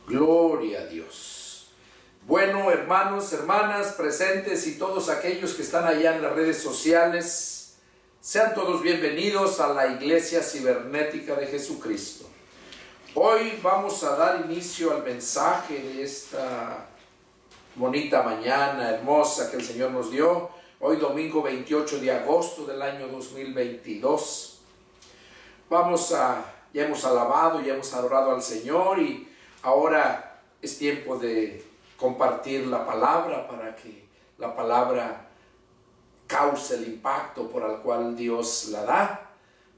Gloria a Dios. Bueno, hermanos, hermanas, presentes y todos aquellos que están allá en las redes sociales, sean todos bienvenidos a la Iglesia Cibernética de Jesucristo. Hoy vamos a dar inicio al mensaje de esta bonita mañana hermosa que el Señor nos dio. Hoy domingo 28 de agosto del año 2022. Ya hemos alabado, ya hemos adorado al Señor y ahora es tiempo de compartir la palabra para que la palabra cause el impacto por el cual Dios la da,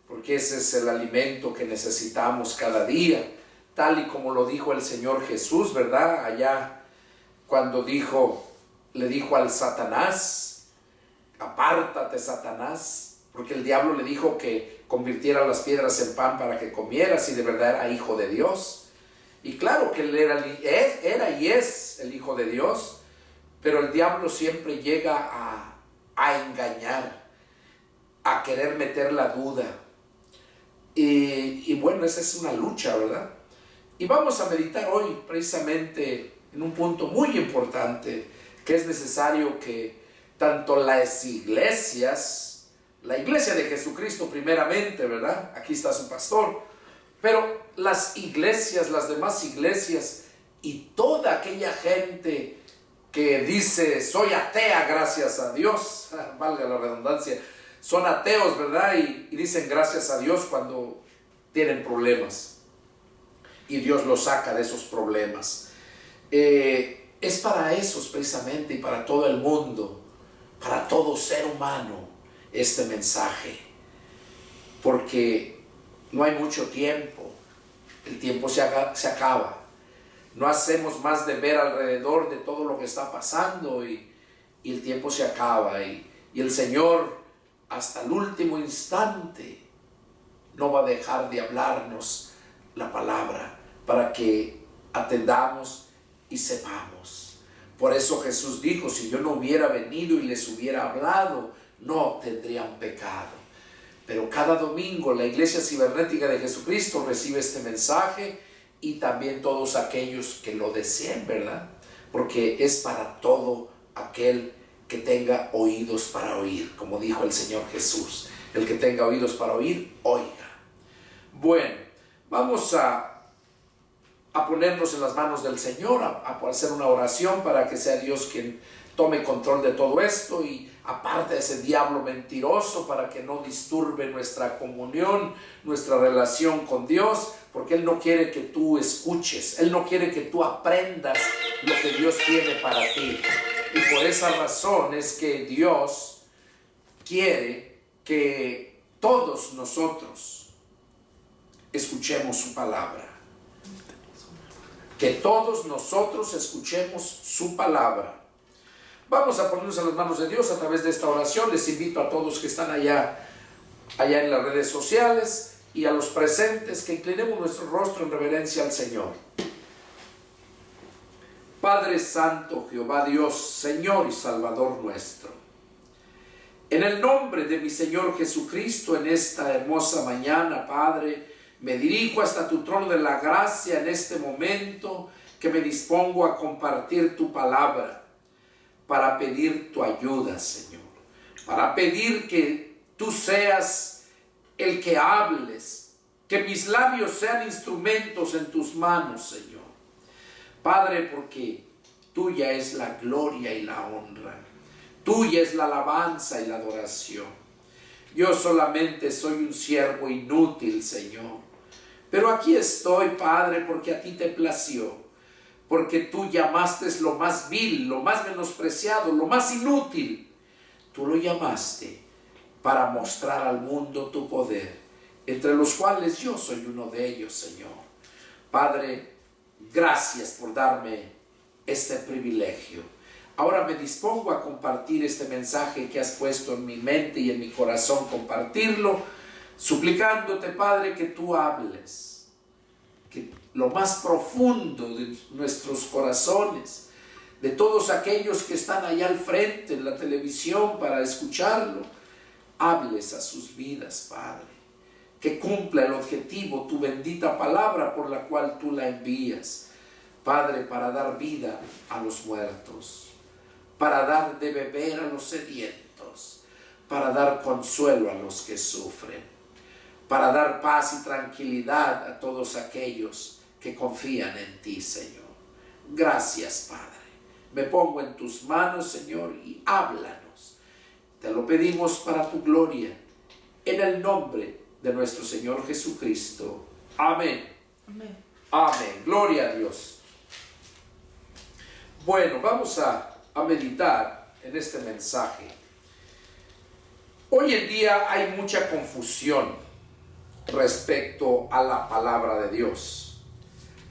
porque ese es el alimento que necesitamos cada día, tal y como lo dijo el Señor Jesús, ¿verdad? Allá cuando le dijo al Satanás, apártate, Satanás, porque el diablo le dijo que convirtiera las piedras en pan para que comieras, y de verdad era hijo de Dios. Y claro que él era y es el Hijo de Dios, pero el diablo siempre llega a engañar, a querer meter la duda. Y bueno, esa es una lucha, ¿verdad? Y vamos a meditar hoy precisamente en un punto muy importante, que es necesario que tanto las iglesias, la iglesia de Jesucristo primeramente, ¿verdad? Aquí está su pastor, pero las iglesias, las demás iglesias y toda aquella gente que dice soy atea gracias a Dios, valga la redundancia, son ateos, ¿verdad? Y dicen gracias a Dios cuando tienen problemas y Dios los saca de esos problemas. Es para esos precisamente y para todo el mundo, para todo ser humano este mensaje, porque no hay mucho tiempo, el tiempo se acaba, no hacemos más de ver alrededor de todo lo que está pasando y el tiempo se acaba y el Señor hasta el último instante no va a dejar de hablarnos la palabra para que atendamos y sepamos. Por eso Jesús dijo, si yo no hubiera venido y les hubiera hablado, no tendrían pecado. Pero cada domingo la Iglesia Cibernética de Jesucristo recibe este mensaje y también todos aquellos que lo deseen, ¿verdad? Porque es para todo aquel que tenga oídos para oír, como dijo el Señor Jesús. El que tenga oídos para oír, oiga. Bueno, vamos a ponernos en las manos del Señor, a hacer una oración para que sea Dios quien tome control de todo esto y aparte de ese diablo mentiroso para que no disturbe nuestra comunión, nuestra relación con Dios, porque Él no quiere que tú escuches, Él no quiere que tú aprendas lo que Dios tiene para ti. Y por esa razón es que Dios quiere que todos nosotros escuchemos su palabra. Que todos nosotros escuchemos su palabra. Vamos a ponernos en las manos de Dios a través de esta oración. Les invito a todos que están allá en las redes sociales y a los presentes que inclinemos nuestro rostro en reverencia al Señor. Padre Santo, Jehová Dios, Señor y Salvador nuestro, en el nombre de mi Señor Jesucristo, en esta hermosa mañana, Padre, me dirijo hasta tu trono de la gracia en este momento que me dispongo a compartir tu palabra, para pedir tu ayuda, Señor, para pedir que tú seas el que hables, que mis labios sean instrumentos en tus manos, Señor. Padre, porque tuya es la gloria y la honra, tuya es la alabanza y la adoración. Yo solamente soy un siervo inútil, Señor, pero aquí estoy, Padre, porque a ti te plació. Porque tú llamaste lo más vil, lo más menospreciado, lo más inútil. Tú lo llamaste para mostrar al mundo tu poder, entre los cuales yo soy uno de ellos, Señor. Padre, gracias por darme este privilegio. Ahora me dispongo a compartir este mensaje que has puesto en mi mente y en mi corazón, compartirlo, suplicándote, Padre, que tú hables, que lo más profundo de nuestros corazones, de todos aquellos que están allá al frente en la televisión para escucharlo, hables a sus vidas, Padre, que cumpla el objetivo, tu bendita palabra por la cual tú la envías. Padre, para dar vida a los muertos, para dar de beber a los sedientos, para dar consuelo a los que sufren, para dar paz y tranquilidad a todos aquellos que confían en ti, Señor. Gracias, Padre. Me pongo en tus manos, Señor, y háblanos. Te lo pedimos para tu gloria, en el nombre de nuestro Señor Jesucristo. Amén. Amén. Amén. Gloria a Dios. Bueno, vamos a meditar en este mensaje. Hoy en día hay mucha confusión respecto a la palabra de Dios.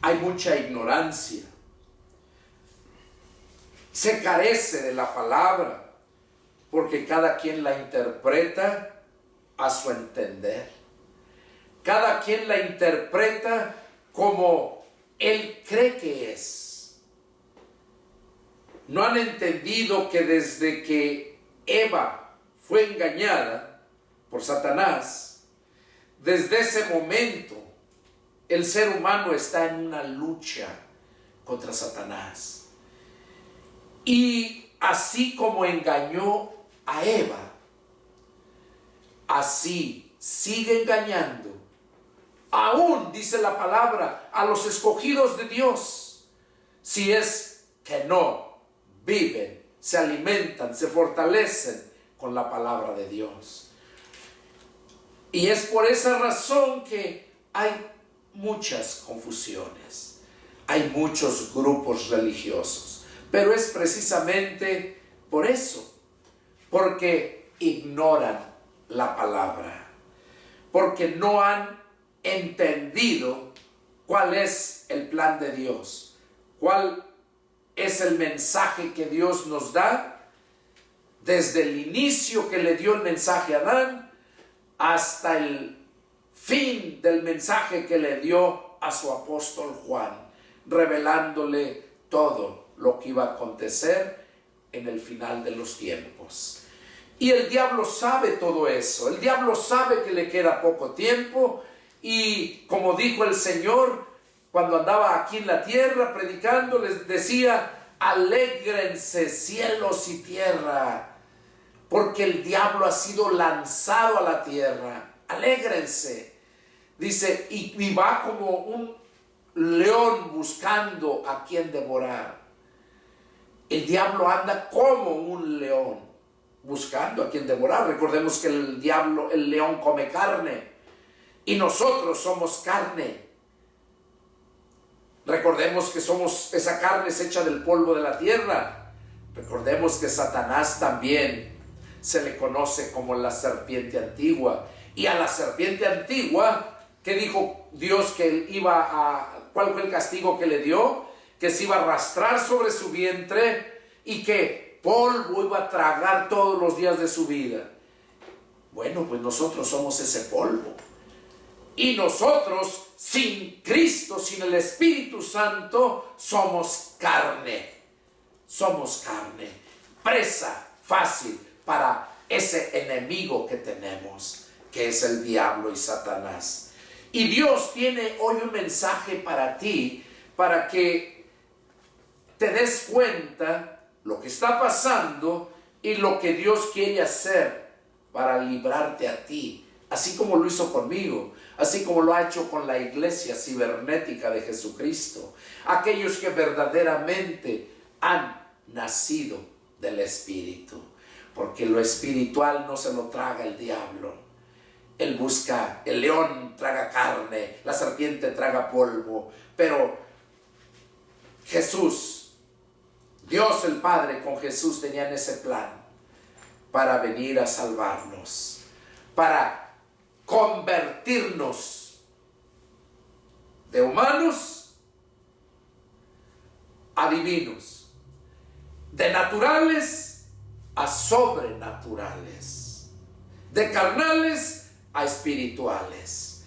Hay mucha ignorancia. Se carece de la palabra porque cada quien la interpreta a su entender. Cada quien la interpreta como él cree que es. No han entendido que desde que Eva fue engañada por Satanás, desde ese momento el ser humano está en una lucha contra Satanás. Y así como engañó a Eva, así sigue engañando, aún dice la palabra, a los escogidos de Dios, si es que no viven, se alimentan, se fortalecen con la palabra de Dios. Y es por esa razón que hay muchas confusiones, hay muchos grupos religiosos. Pero es precisamente por eso, porque ignoran la palabra, porque no han entendido cuál es el plan de Dios, cuál es el mensaje que Dios nos da desde el inicio que le dio el mensaje a Adán hasta el fin del mensaje que le dio a su apóstol Juan, revelándole todo lo que iba a acontecer en el final de los tiempos. Y el diablo sabe todo eso. El diablo sabe que le queda poco tiempo y, como dijo el Señor cuando andaba aquí en la tierra predicando, les decía: alégrense cielos y tierra, porque el diablo ha sido lanzado a la tierra. Alégrense. Dice, y va como un león buscando a quien devorar. El diablo anda como un león buscando a quien devorar. Recordemos que el león come carne y nosotros somos carne. Recordemos que esa carne es hecha del polvo de la tierra. Recordemos que Satanás también se le conoce como la serpiente antigua. Y a la serpiente antigua, ¿qué dijo Dios que cuál fue el castigo que le dio? Que se iba a arrastrar sobre su vientre y que polvo iba a tragar todos los días de su vida. Bueno, pues nosotros somos ese polvo. Y nosotros, sin Cristo, sin el Espíritu Santo, somos carne. Somos carne. Presa fácil para ese enemigo que tenemos, que es el diablo y Satanás. Y Dios tiene hoy un mensaje para ti, para que te des cuenta lo que está pasando y lo que Dios quiere hacer para librarte a ti, así como lo hizo conmigo, así como lo ha hecho con la iglesia cibernética de Jesucristo, aquellos que verdaderamente han nacido del Espíritu, porque lo espiritual no se lo traga el diablo. Él busca, el león traga carne, la serpiente traga polvo, pero Jesús, Dios el Padre con Jesús tenían ese plan para venir a salvarnos, para convertirnos de humanos a divinos, de naturales a sobrenaturales, de carnales a espirituales.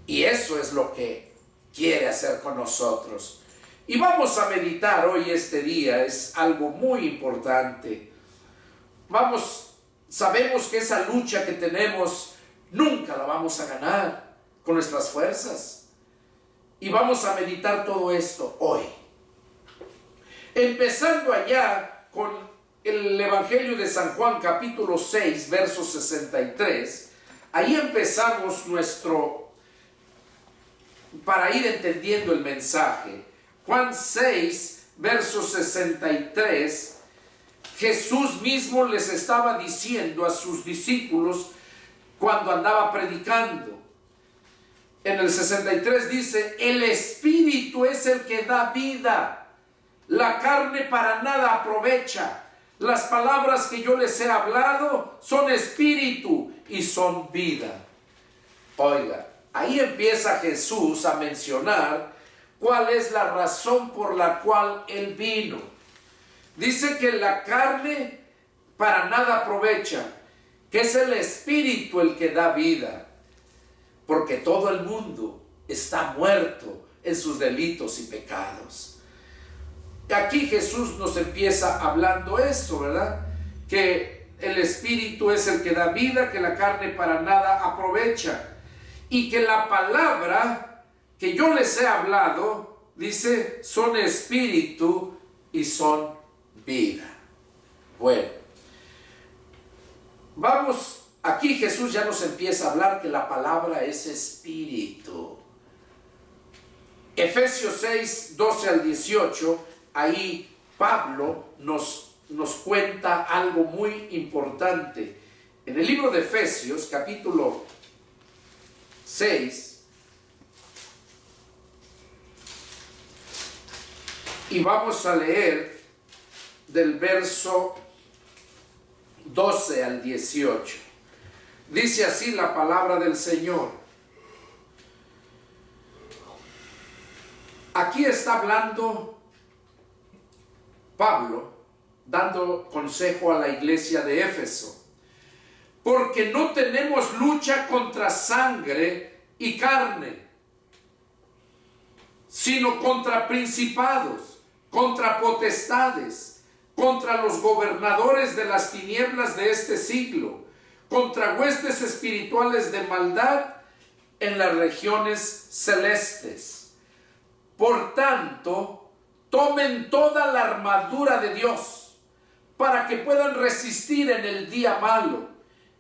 Y eso es lo que quiere hacer con nosotros. Y vamos a meditar hoy este día, es algo muy importante. Sabemos que esa lucha que tenemos nunca la vamos a ganar con nuestras fuerzas. Y vamos a meditar todo esto hoy. Empezando allá con el Evangelio de San Juan, capítulo 6, verso 63, ahí empezamos para ir entendiendo el mensaje. Juan 6, verso 63, Jesús mismo les estaba diciendo a sus discípulos cuando andaba predicando. En el 63 dice: el Espíritu es el que da vida, la carne para nada aprovecha. Las palabras que yo les he hablado son espíritu y son vida. Oiga, ahí empieza Jesús a mencionar cuál es la razón por la cual Él vino. Dice que la carne para nada aprovecha, que es el Espíritu el que da vida, porque todo el mundo está muerto en sus delitos y pecados. Aquí Jesús nos empieza hablando eso, ¿verdad? Que el Espíritu es el que da vida, que la carne para nada aprovecha, y que la palabra que yo les he hablado, dice, son espíritu y son vida. Bueno, vamos, aquí Jesús ya nos empieza a hablar que la palabra es espíritu. Efesios 6, 12 al 18, ahí Pablo nos cuenta algo muy importante. En el libro de Efesios, capítulo 6, y vamos a leer del verso 12 al 18. Dice así la palabra del Señor. Aquí está hablando Pablo, dando consejo a la iglesia de Éfeso. Porque no tenemos lucha contra sangre y carne, sino contra principados, contra potestades, contra los gobernadores de las tinieblas de este siglo, contra huestes espirituales de maldad en las regiones celestes. Por tanto, tomen toda la armadura de Dios, para que puedan resistir en el día malo,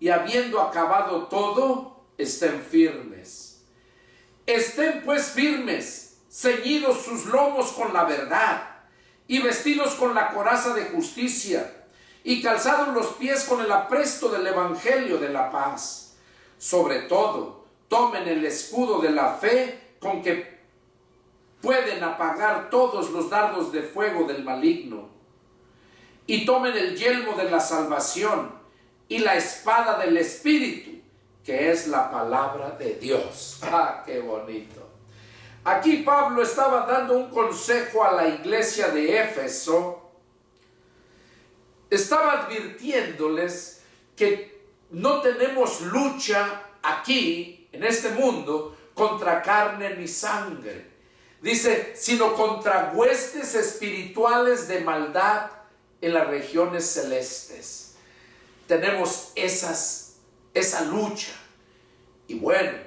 y habiendo acabado todo, estén firmes. Estén pues firmes, ceñidos sus lomos con la verdad, y vestidos con la coraza de justicia, y calzados los pies con el apresto del evangelio de la paz. Sobre todo, tomen el escudo de la fe, con que pueden apagar todos los dardos de fuego del maligno. Y tomen el yelmo de la salvación y la espada del Espíritu, que es la palabra de Dios. ¡Ah, qué bonito! Aquí Pablo estaba dando un consejo a la iglesia de Éfeso. Estaba advirtiéndoles que no tenemos lucha aquí, en este mundo, contra carne ni sangre. Dice, sino contra huestes espirituales de maldad en las regiones celestes. Tenemos esa lucha. Y bueno,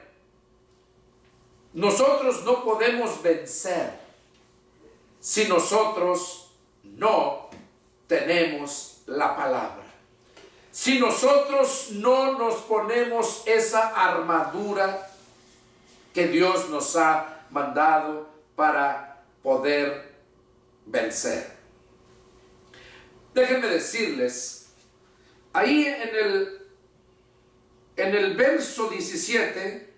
nosotros no podemos vencer si nosotros no tenemos la palabra. Si nosotros no nos ponemos esa armadura que Dios nos ha mandado para poder vencer. Déjenme decirles, ahí en el verso 17,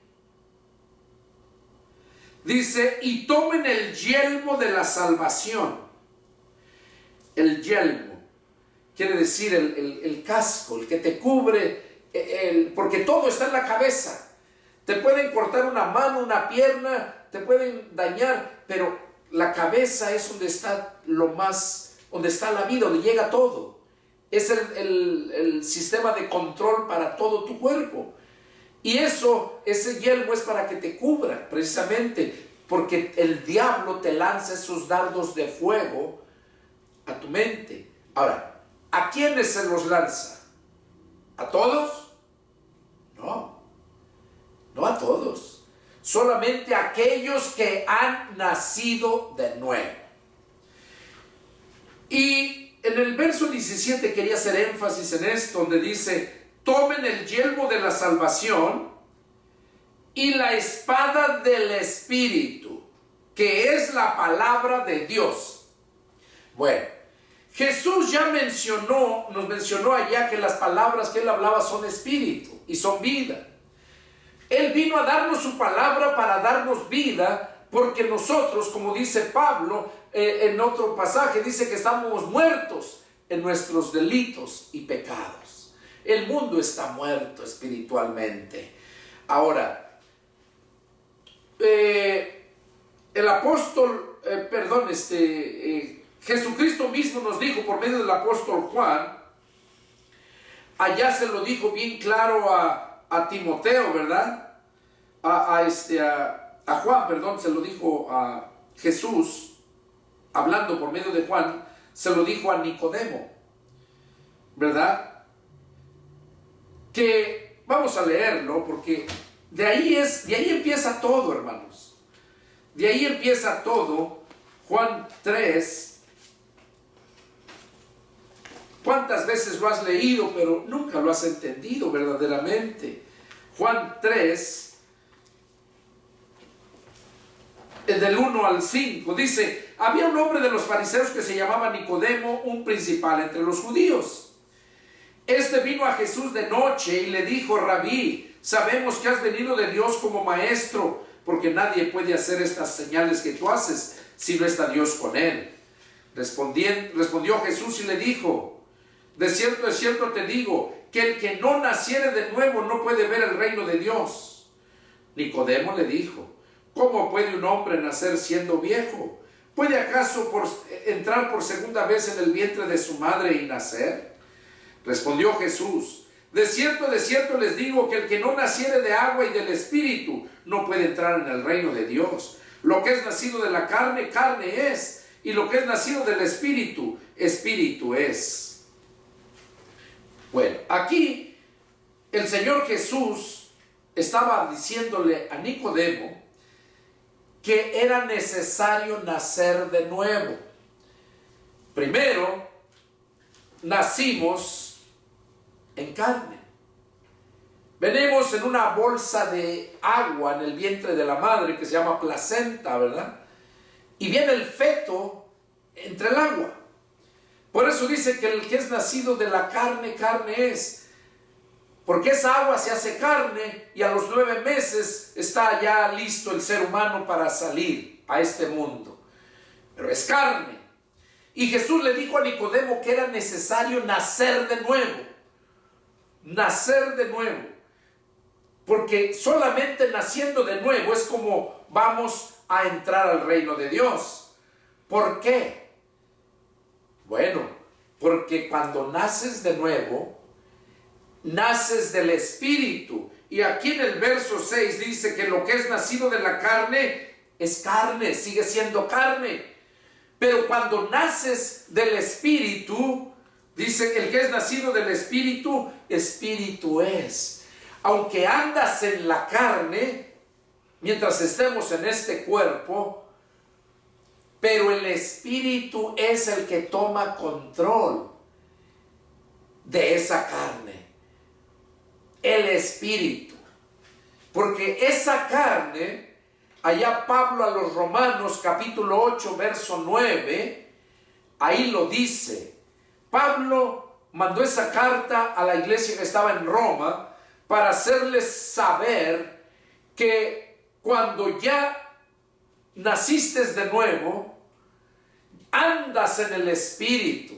dice, y tomen el yelmo de la salvación. El yelmo quiere decir el casco, el que te cubre, porque todo está en la cabeza. Te pueden cortar una mano, una pierna, te pueden dañar, pero la cabeza es donde está donde está la vida, donde llega todo. Es el sistema de control para todo tu cuerpo. Y ese yelmo es para que te cubra, precisamente, porque el diablo te lanza esos dardos de fuego a tu mente. Ahora, ¿a quiénes se los lanza? ¿A todos? No, no a todos. Solamente a aquellos que han nacido de nuevo. Y en el verso 17 quería hacer énfasis en esto, donde dice, tomen el yelmo de la salvación y la espada del Espíritu, que es la palabra de Dios. Bueno, Jesús ya nos mencionó allá que las palabras que él hablaba son espíritu y son vida. Él vino a darnos su palabra para darnos vida, porque nosotros, como dice Pablo en otro pasaje, dice que estamos muertos en nuestros delitos y pecados. El mundo está muerto espiritualmente. Ahora, el apóstol, Jesucristo mismo nos dijo por medio del apóstol Juan, allá se lo dijo bien claro a Timoteo, ¿verdad? A Juan, perdón, se lo dijo a Jesús, hablando por medio de Juan, se lo dijo a Nicodemo, ¿verdad? Que vamos a leerlo, porque de ahí empieza todo, hermanos. De ahí empieza todo. Juan 3. ¿Cuántas veces lo has leído, pero nunca lo has entendido verdaderamente? Juan 3, del 1 al 5, dice, había un hombre de los fariseos que se llamaba Nicodemo, un principal entre los judíos. Este vino a Jesús de noche y le dijo, Rabí, sabemos que has venido de Dios como maestro, porque nadie puede hacer estas señales que tú haces si no está Dios con él. Respondió Jesús y le dijo, de cierto te digo, que el que no naciere de nuevo no puede ver el reino de Dios. Nicodemo le dijo, ¿cómo puede un hombre nacer siendo viejo? ¿Puede acaso entrar por segunda vez en el vientre de su madre y nacer? Respondió Jesús, de cierto les digo que el que no naciere de agua y del Espíritu no puede entrar en el reino de Dios. Lo que es nacido de la carne, carne es, y lo que es nacido del Espíritu, Espíritu es. Bueno, aquí el Señor Jesús estaba diciéndole a Nicodemo que era necesario nacer de nuevo. Primero, nacimos en carne. Venimos en una bolsa de agua en el vientre de la madre que se llama placenta, ¿verdad? Y viene el feto entre el agua. Por eso dice que el que es nacido de la carne, carne es. Porque esa agua se hace carne y a los 9 meses está ya listo el ser humano para salir a este mundo. Pero es carne. Y Jesús le dijo a Nicodemo que era necesario nacer de nuevo. Nacer de nuevo. Porque solamente naciendo de nuevo es como vamos a entrar al reino de Dios. ¿Por qué? Bueno, porque cuando naces de nuevo, naces del Espíritu. Y aquí en el verso 6 dice que lo que es nacido de la carne es carne, sigue siendo carne. Pero cuando naces del Espíritu, dice que el que es nacido del Espíritu, Espíritu es. Aunque andas en la carne, mientras estemos en este cuerpo, pero el Espíritu es el que toma control de esa carne. El Espíritu. Porque esa carne, allá Pablo a los Romanos capítulo 8 verso 9, ahí lo dice. Pablo mandó esa carta a la iglesia que estaba en Roma para hacerles saber que cuando ya naciste de nuevo, andas en el Espíritu.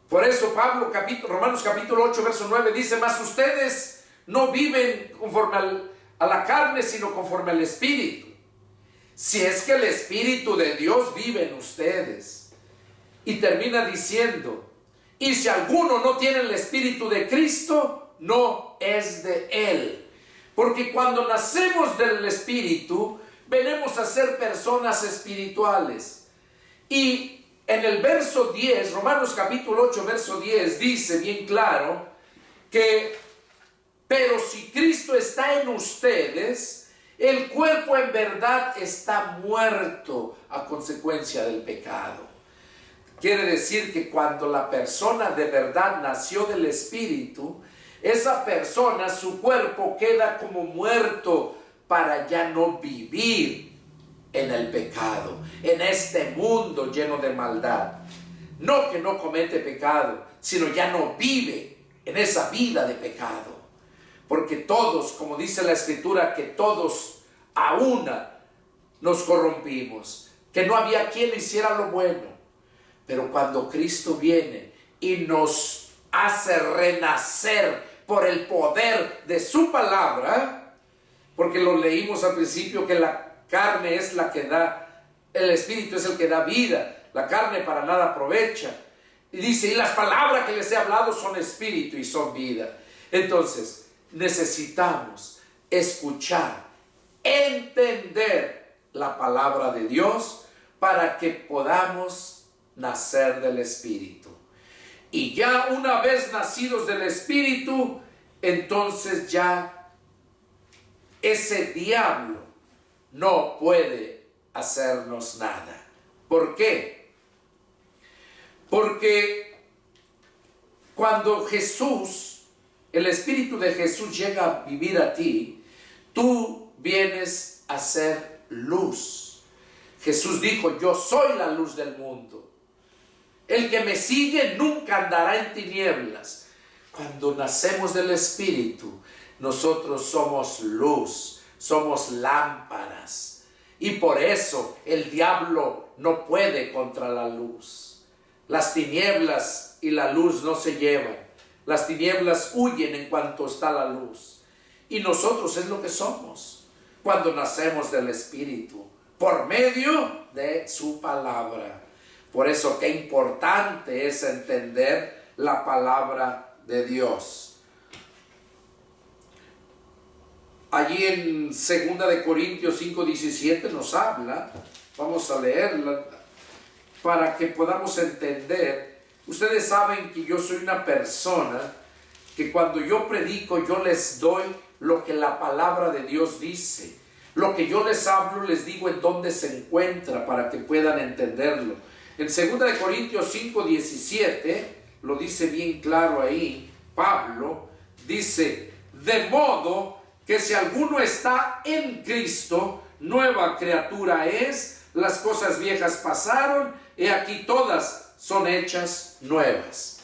Por eso Pablo, Romanos capítulo 8, verso 9, dice, mas ustedes no viven conforme a la carne, sino conforme al Espíritu. Si es que el Espíritu de Dios vive en ustedes. Y termina diciendo, y si alguno no tiene el Espíritu de Cristo, no es de Él. Porque cuando nacemos del Espíritu, venimos a ser personas espirituales. Y en el verso 10, Romanos capítulo 8, verso 10, dice bien claro que, pero si Cristo está en ustedes, el cuerpo en verdad está muerto a consecuencia del pecado. quiere decir que cuando la persona de verdad nació del Espíritu, esa persona, su cuerpo queda como muerto para ya no vivir en el pecado, en este mundo lleno de maldad. No que no comete pecado, sino ya no vive en esa vida de pecado. Porque todos, como dice la Escritura, que todos a una nos corrompimos, que no había quien hiciera lo bueno. Pero cuando Cristo viene y nos hace renacer por el poder de su palabra, porque lo leímos al principio que la carne es la que da, el Espíritu es el que da vida, la carne para nada aprovecha. Y dice, y las palabras que les he hablado son espíritu y son vida. Entonces, necesitamos escuchar, entender la palabra de Dios para que podamos nacer del Espíritu. Y ya una vez nacidos del Espíritu, entonces ya ese diablo no puede hacernos nada. ¿Por qué? Porque cuando Jesús, el Espíritu de Jesús llega a vivir a ti, tú vienes a ser luz. Jesús dijo, yo soy la luz del mundo. El que me sigue nunca andará en tinieblas. Cuando nacemos del Espíritu, nosotros somos luz, somos lámparas. Y por eso el diablo no puede contra la luz. Las tinieblas y la luz no se llevan. Las tinieblas huyen en cuanto está la luz. Y nosotros es lo que somos cuando nacemos del Espíritu, por medio de su palabra. Por eso qué importante es entender la palabra de Dios. Allí en 2 de Corintios 5:17 nos habla, vamos a leerla para que podamos entender. Ustedes saben que yo soy una persona que cuando yo predico yo les doy lo que la palabra de Dios dice. Lo que yo les hablo les digo en dónde se encuentra para que puedan entenderlo. En 2 de Corintios 5:17 lo dice bien claro ahí, Pablo dice, de modo que si alguno está en Cristo, nueva criatura es, las cosas viejas pasaron, y aquí todas son hechas nuevas.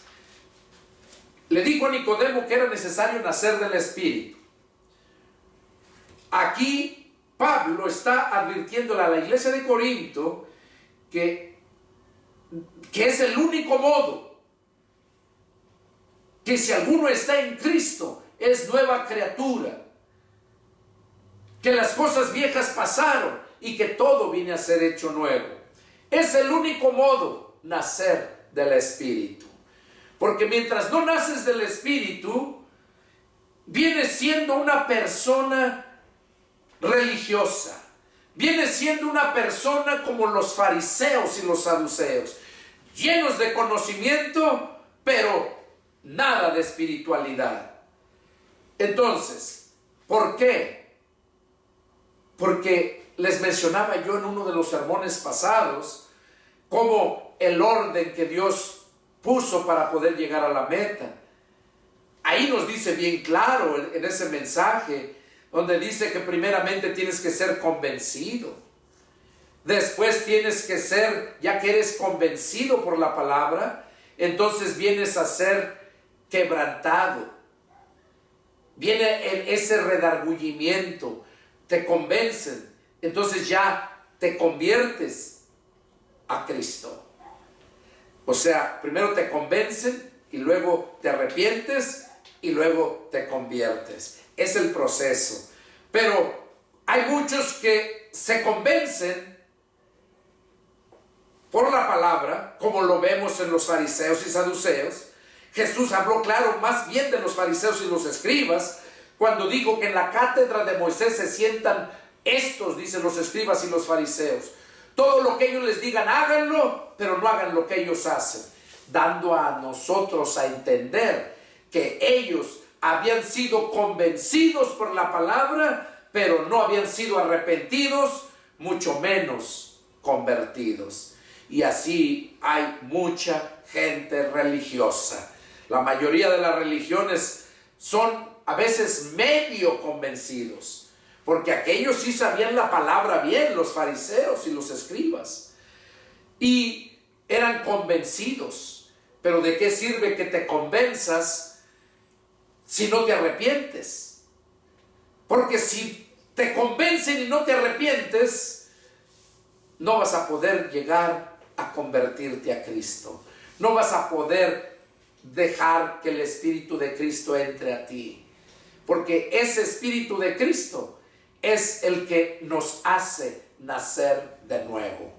Le dijo a Nicodemo que era necesario nacer del Espíritu. Aquí Pablo está advirtiéndole a la iglesia de Corinto que es el único modo, que si alguno está en Cristo, es nueva criatura. Que las cosas viejas pasaron y que todo viene a ser hecho nuevo. Es el único modo, nacer del Espíritu. Porque mientras no naces del Espíritu, vienes siendo una persona religiosa. Vienes siendo una persona como los fariseos y los saduceos, llenos de conocimiento, pero nada de espiritualidad. Entonces, ¿por qué? Porque les mencionaba yo en uno de los sermones pasados como el orden que Dios puso para poder llegar a la meta. Ahí nos dice bien claro en ese mensaje, donde dice que primeramente tienes que ser convencido. Después tienes que ser, ya que eres convencido por la palabra, entonces vienes a ser quebrantado. Viene ese redargüimiento. Te convencen, entonces ya te conviertes a Cristo. O sea, primero te convencen y luego te arrepientes y luego te conviertes. Es el proceso. Pero hay muchos que se convencen por la palabra, como lo vemos en los fariseos y saduceos. Jesús habló claro más bien de los fariseos y los escribas, cuando dijo que en la cátedra de Moisés se sientan estos, dicen los escribas y los fariseos. Todo lo que ellos les digan, háganlo, pero no hagan lo que ellos hacen. Dando a nosotros a entender que ellos habían sido convencidos por la palabra, pero no habían sido arrepentidos, mucho menos convertidos. Y así hay mucha gente religiosa. La mayoría de las religiones son a veces medio convencidos, porque aquellos sí sabían la palabra bien, los fariseos y los escribas, y eran convencidos. Pero ¿de qué sirve que te convenzas si no te arrepientes? Porque si te convencen y no te arrepientes, no vas a poder llegar a convertirte a Cristo. No vas a poder dejar que el Espíritu de Cristo entre a ti. Porque ese Espíritu de Cristo es el que nos hace nacer de nuevo.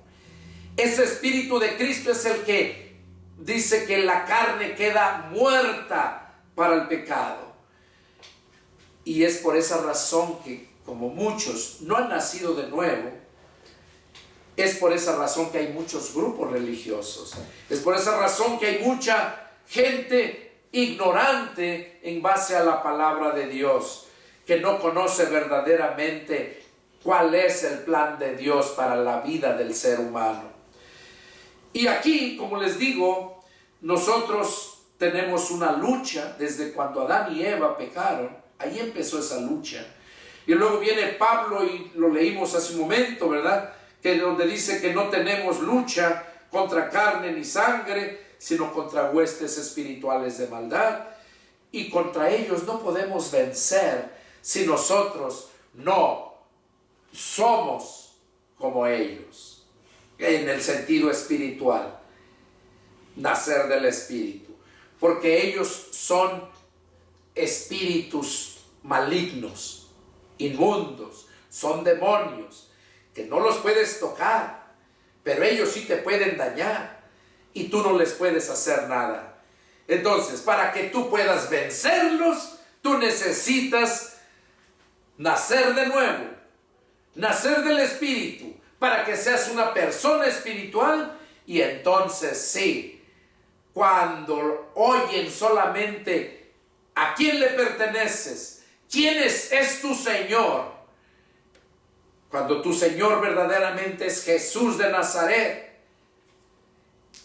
Ese Espíritu de Cristo es el que dice que la carne queda muerta para el pecado. Y es por esa razón que, como muchos no han nacido de nuevo, es por esa razón que hay muchos grupos religiosos. Es por esa razón que hay mucha gente ignorante en base a la palabra de Dios, que no conoce verdaderamente cuál es el plan de Dios para la vida del ser humano. Y aquí, como les digo, nosotros tenemos una lucha desde cuando Adán y Eva pecaron. Ahí empezó esa lucha. Y luego viene Pablo, y lo leímos hace un momento, ¿verdad? Que donde dice que no tenemos lucha contra carne ni sangre, sino contra huestes espirituales de maldad. Y contra ellos no podemos vencer si nosotros no somos como ellos, en el sentido espiritual, nacer del Espíritu. Porque ellos son espíritus malignos, inmundos, son demonios, que no los puedes tocar, pero ellos sí te pueden dañar y tú no les puedes hacer nada. Entonces, para que tú puedas vencerlos, tú necesitas nacer de nuevo, nacer del Espíritu, para que seas una persona espiritual. Y entonces sí, cuando oyen solamente a quién le perteneces, quién es tu Señor, cuando tu Señor verdaderamente es Jesús de Nazaret,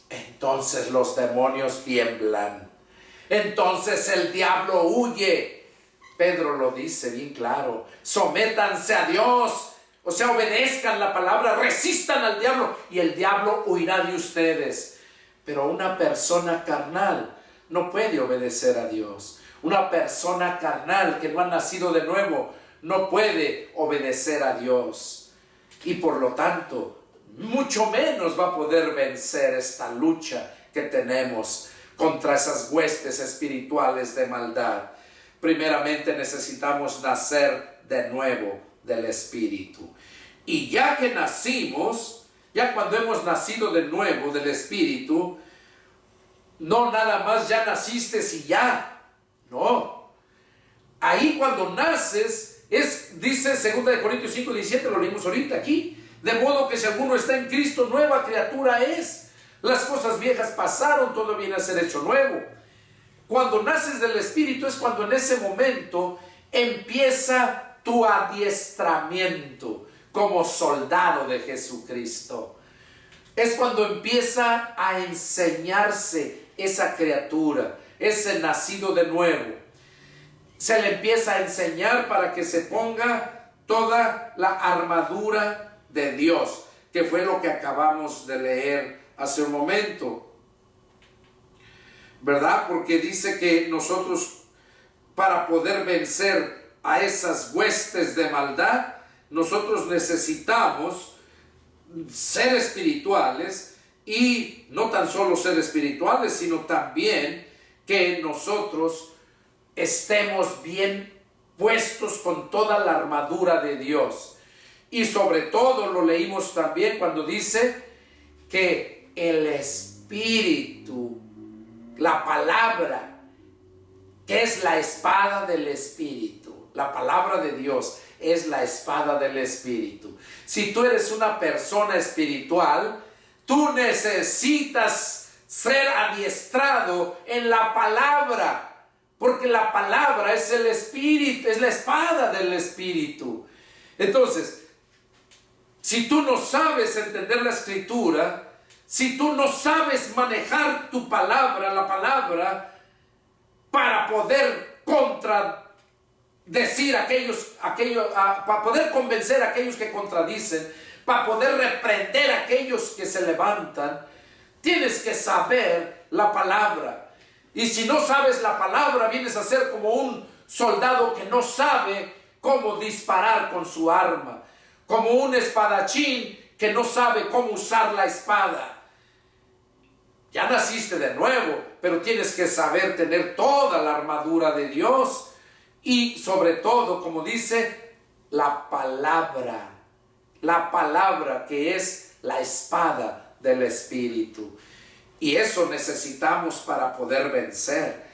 entonces los demonios tiemblan. Entonces el diablo huye. Pedro lo dice bien claro. Sométanse a Dios. O sea, obedezcan la palabra, resistan al diablo y el diablo huirá de ustedes. Pero una persona carnal no puede obedecer a Dios. Una persona carnal que no ha nacido de nuevo no puede obedecer a Dios. Y por lo tanto, mucho menos va a poder vencer esta lucha que tenemos contra esas huestes espirituales de maldad. Primeramente necesitamos nacer de nuevo del Espíritu. Y ya que nacimos, ya cuando hemos nacido de nuevo del Espíritu, no nada más ya naciste y ya. No. Ahí cuando naces, dice 2 Corintios 5:17, lo leímos ahorita aquí. De modo que si alguno está en Cristo, nueva criatura es. Las cosas viejas pasaron, todo viene a ser hecho nuevo. Cuando naces del Espíritu es cuando en ese momento empieza tu adiestramiento como soldado de Jesucristo. Es cuando empieza a enseñarse esa criatura, ese nacido de nuevo. Se le empieza a enseñar para que se ponga toda la armadura de Dios, que fue lo que acabamos de leer hace un momento, ¿verdad? Porque dice que nosotros, para poder vencer a esas huestes de maldad, nosotros necesitamos ser espirituales, y no tan solo ser espirituales, sino también que nosotros estemos bien puestos con toda la armadura de Dios. Y sobre todo lo leímos también cuando dice que el Espíritu, la palabra, que es la espada del Espíritu, la palabra de Dios es la espada del Espíritu. Si tú eres una persona espiritual, tú necesitas ser adiestrado en la palabra, porque la palabra es el Espíritu, es la espada del Espíritu. Entonces, si tú no sabes entender la Escritura, si tú no sabes manejar tu palabra, la palabra, para poder contradecir para poder convencer a aquellos que contradicen, para poder reprender a aquellos que se levantan, tienes que saber la palabra. Y si no sabes la palabra, vienes a ser como un soldado que no sabe cómo disparar con su arma, como un espadachín que no sabe cómo usar la espada. Ya naciste de nuevo, pero tienes que saber tener toda la armadura de Dios y sobre todo, como dice, la palabra que es la espada del Espíritu. Y eso necesitamos para poder vencer.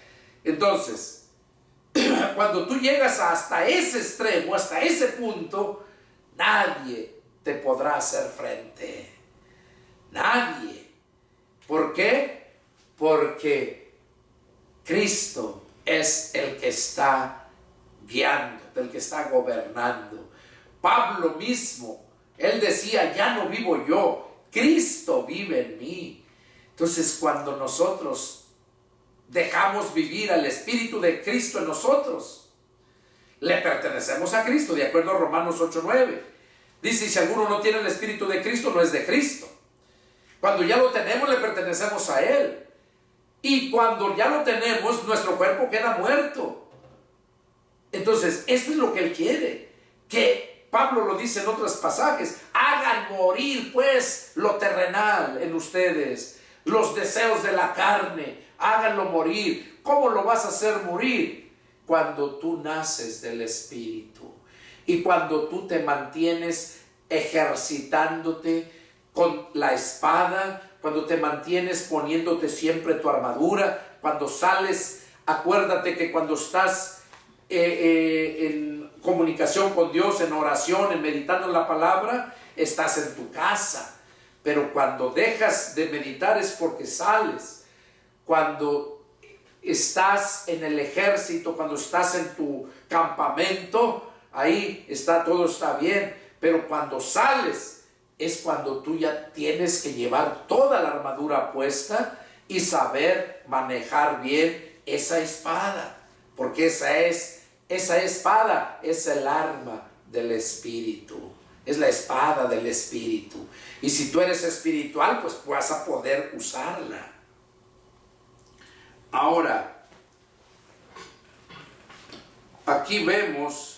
Entonces, cuando tú llegas hasta ese extremo, hasta ese punto, nadie te podrá hacer frente. Nadie. ¿Por qué? Porque Cristo es el que está guiando, el que está gobernando. Pablo mismo, él decía, ya no vivo yo, Cristo vive en mí. Entonces, cuando nosotros dejamos vivir al Espíritu de Cristo en nosotros, le pertenecemos a Cristo, de acuerdo a Romanos 8:9. Dice, si alguno no tiene el Espíritu de Cristo, no es de Cristo. Cuando ya lo tenemos, le pertenecemos a Él. Y cuando ya lo tenemos, nuestro cuerpo queda muerto. Entonces, esto es lo que Él quiere. Que Pablo lo dice en otros pasajes. Hagan morir, pues, lo terrenal en ustedes. Los deseos de la carne. Háganlo morir. ¿Cómo lo vas a hacer morir? Cuando tú naces del Espíritu. Y cuando tú te mantienes ejercitándote con la espada, cuando te mantienes poniéndote siempre tu armadura, cuando sales, acuérdate que cuando estás en comunicación con Dios, en oración, en meditando en la palabra, estás en tu casa. Pero cuando dejas de meditar es porque sales. Cuando estás en el ejército, cuando estás en tu campamento, ahí todo está bien. Pero cuando sales, es cuando tú ya tienes que llevar toda la armadura puesta y saber manejar bien esa espada. Porque esa espada es el arma del Espíritu. Es la espada del Espíritu. Y si tú eres espiritual, pues vas a poder usarla. Ahora, aquí vemos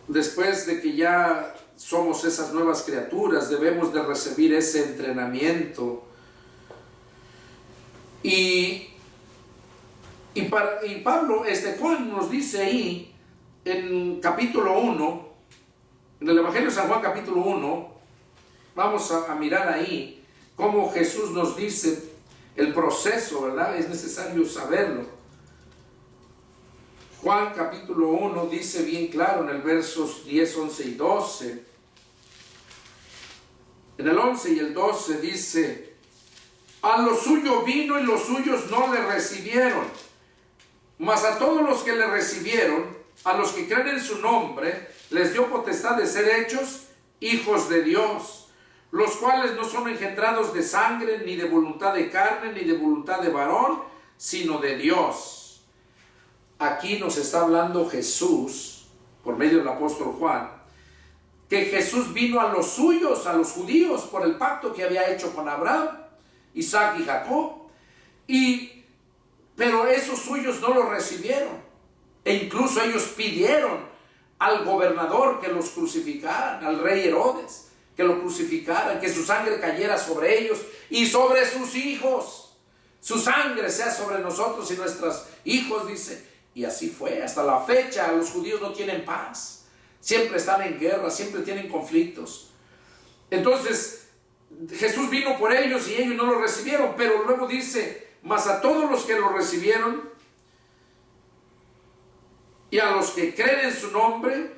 después de que ya somos esas nuevas criaturas, debemos de recibir ese entrenamiento. Y Pablo, Juan nos dice ahí, en capítulo 1, en el Evangelio de San Juan capítulo 1, vamos a mirar ahí cómo Jesús nos dice el proceso, ¿verdad? Es necesario saberlo. Juan capítulo 1 dice bien claro en el versos 10, 11 y 12. En el 11 y el 12 dice, a lo suyo vino y los suyos no le recibieron. Mas a todos los que le recibieron, a los que creen en su nombre, les dio potestad de ser hechos hijos de Dios, los cuales no son engendrados de sangre, ni de voluntad de carne, ni de voluntad de varón, sino de Dios. Aquí nos está hablando Jesús, por medio del apóstol Juan, que Jesús vino a los suyos, a los judíos, por el pacto que había hecho con Abraham, Isaac y Jacob, pero esos suyos no lo recibieron, e incluso ellos pidieron al gobernador que los crucificaran, al rey Herodes, que lo crucificaran, que su sangre cayera sobre ellos y sobre sus hijos. Su sangre sea sobre nosotros y nuestros hijos, dice. Y así fue, hasta la fecha los judíos no tienen paz, siempre están en guerra, siempre tienen conflictos. Entonces Jesús vino por ellos y ellos no lo recibieron, pero luego dice, mas a todos los que lo recibieron y a los que creen en su nombre,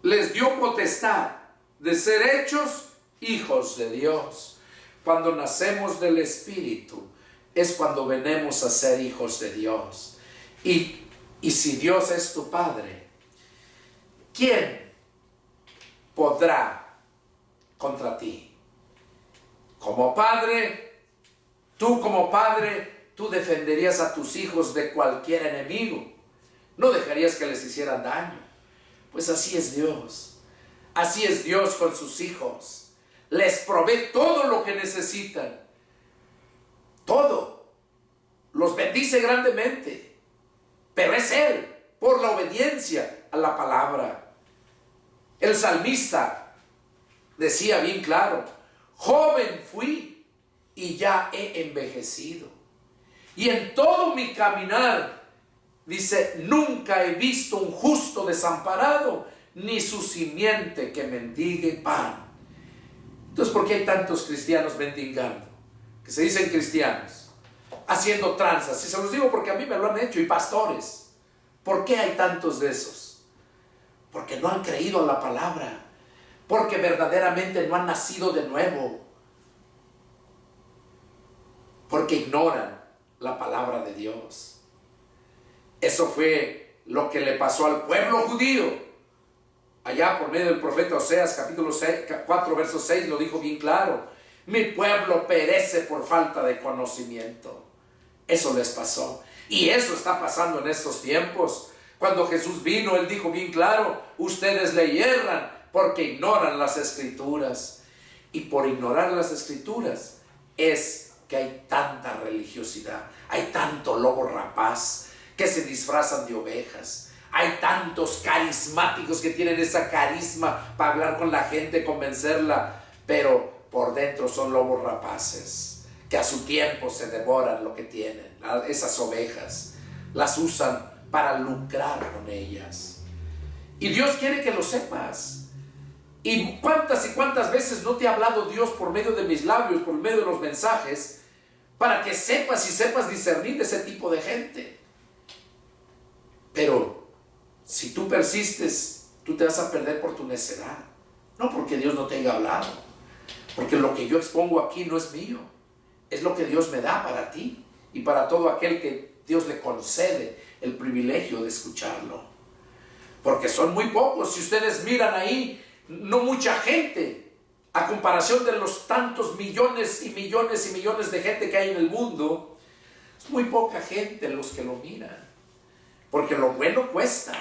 les dio potestad de ser hechos hijos de Dios. Cuando nacemos del Espíritu, es cuando venimos a ser hijos de Dios. Y Y si Dios es tu Padre, ¿quién podrá contra ti? Como padre, tú defenderías a tus hijos de cualquier enemigo. No dejarías que les hicieran daño. Pues así es Dios. Así es Dios con sus hijos. Les provee todo lo que necesitan. Todo. Los bendice grandemente. Pero es Él, por la obediencia a la palabra. El salmista decía bien claro: joven fui y ya he envejecido. Y en todo mi caminar, dice, nunca he visto un justo desamparado, ni su simiente que mendigue pan. Entonces, ¿por qué hay tantos cristianos mendigando? Que se dicen cristianos, haciendo tranzas. Y se los digo porque a mí me lo han hecho, y pastores. ¿Por qué hay tantos de esos? Porque no han creído en la palabra. Porque verdaderamente no han nacido de nuevo. Porque ignoran la palabra de Dios. Eso fue lo que le pasó al pueblo judío. Allá por medio del profeta Oseas, capítulo 4, verso 6, lo dijo bien claro: mi pueblo perece por falta de conocimiento. Eso les pasó. Y eso está pasando en estos tiempos. Cuando Jesús vino, Él dijo bien claro: ustedes le hierran porque ignoran las Escrituras. Y por ignorar las Escrituras es que hay tanta religiosidad, hay tanto lobo rapaz que se disfrazan de ovejas, hay tantos carismáticos que tienen esa carisma para hablar con la gente, convencerla, pero por dentro son lobos rapaces que a su tiempo se devoran lo que tienen. Esas ovejas las usan para lucrar con ellas. Y Dios quiere que lo sepas. Y cuántas veces no te ha hablado Dios por medio de mis labios, por medio de los mensajes, para que sepas y sepas discernir ese tipo de gente. Pero si tú persistes, tú te vas a perder por tu necedad. No porque Dios no te haya hablado, porque lo que yo expongo aquí no es mío, es lo que Dios me da para ti y para todo aquel que Dios le concede el privilegio de escucharlo. Porque son muy pocos. Si ustedes miran ahí, no mucha gente, a comparación de los tantos millones y millones y millones de gente que hay en el mundo, es muy poca gente los que lo miran, porque lo bueno cuesta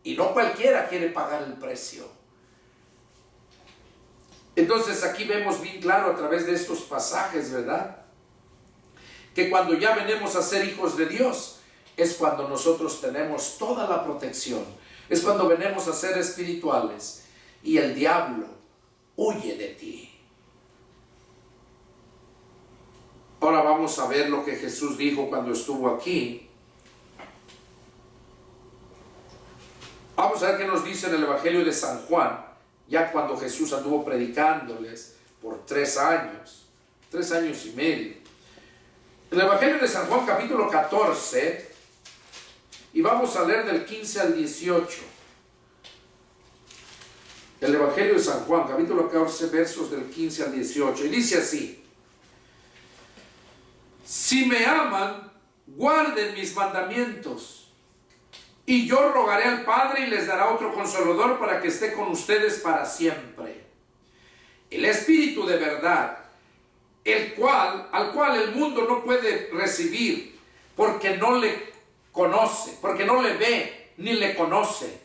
y no cualquiera quiere pagar el precio. Entonces aquí vemos bien claro a través de estos pasajes, ¿verdad?, que cuando ya venimos a ser hijos de Dios es cuando nosotros tenemos toda la protección, es cuando venimos a ser espirituales y el diablo huye de ti. Ahora vamos a ver lo que Jesús dijo cuando estuvo aquí. Vamos a ver qué nos dice en el Evangelio de San Juan, ya cuando Jesús anduvo predicándoles por 3 años, 3 años y medio. El Evangelio de San Juan, capítulo 14, y vamos a leer del 15 al 18. El Evangelio de San Juan, capítulo 14, versos del 15 al 18. Y dice así: si me aman, guarden mis mandamientos. Y yo rogaré al Padre y les dará otro Consolador para que esté con ustedes para siempre. El Espíritu de verdad, al cual el mundo no puede recibir, porque no le conoce, porque no le ve ni le conoce.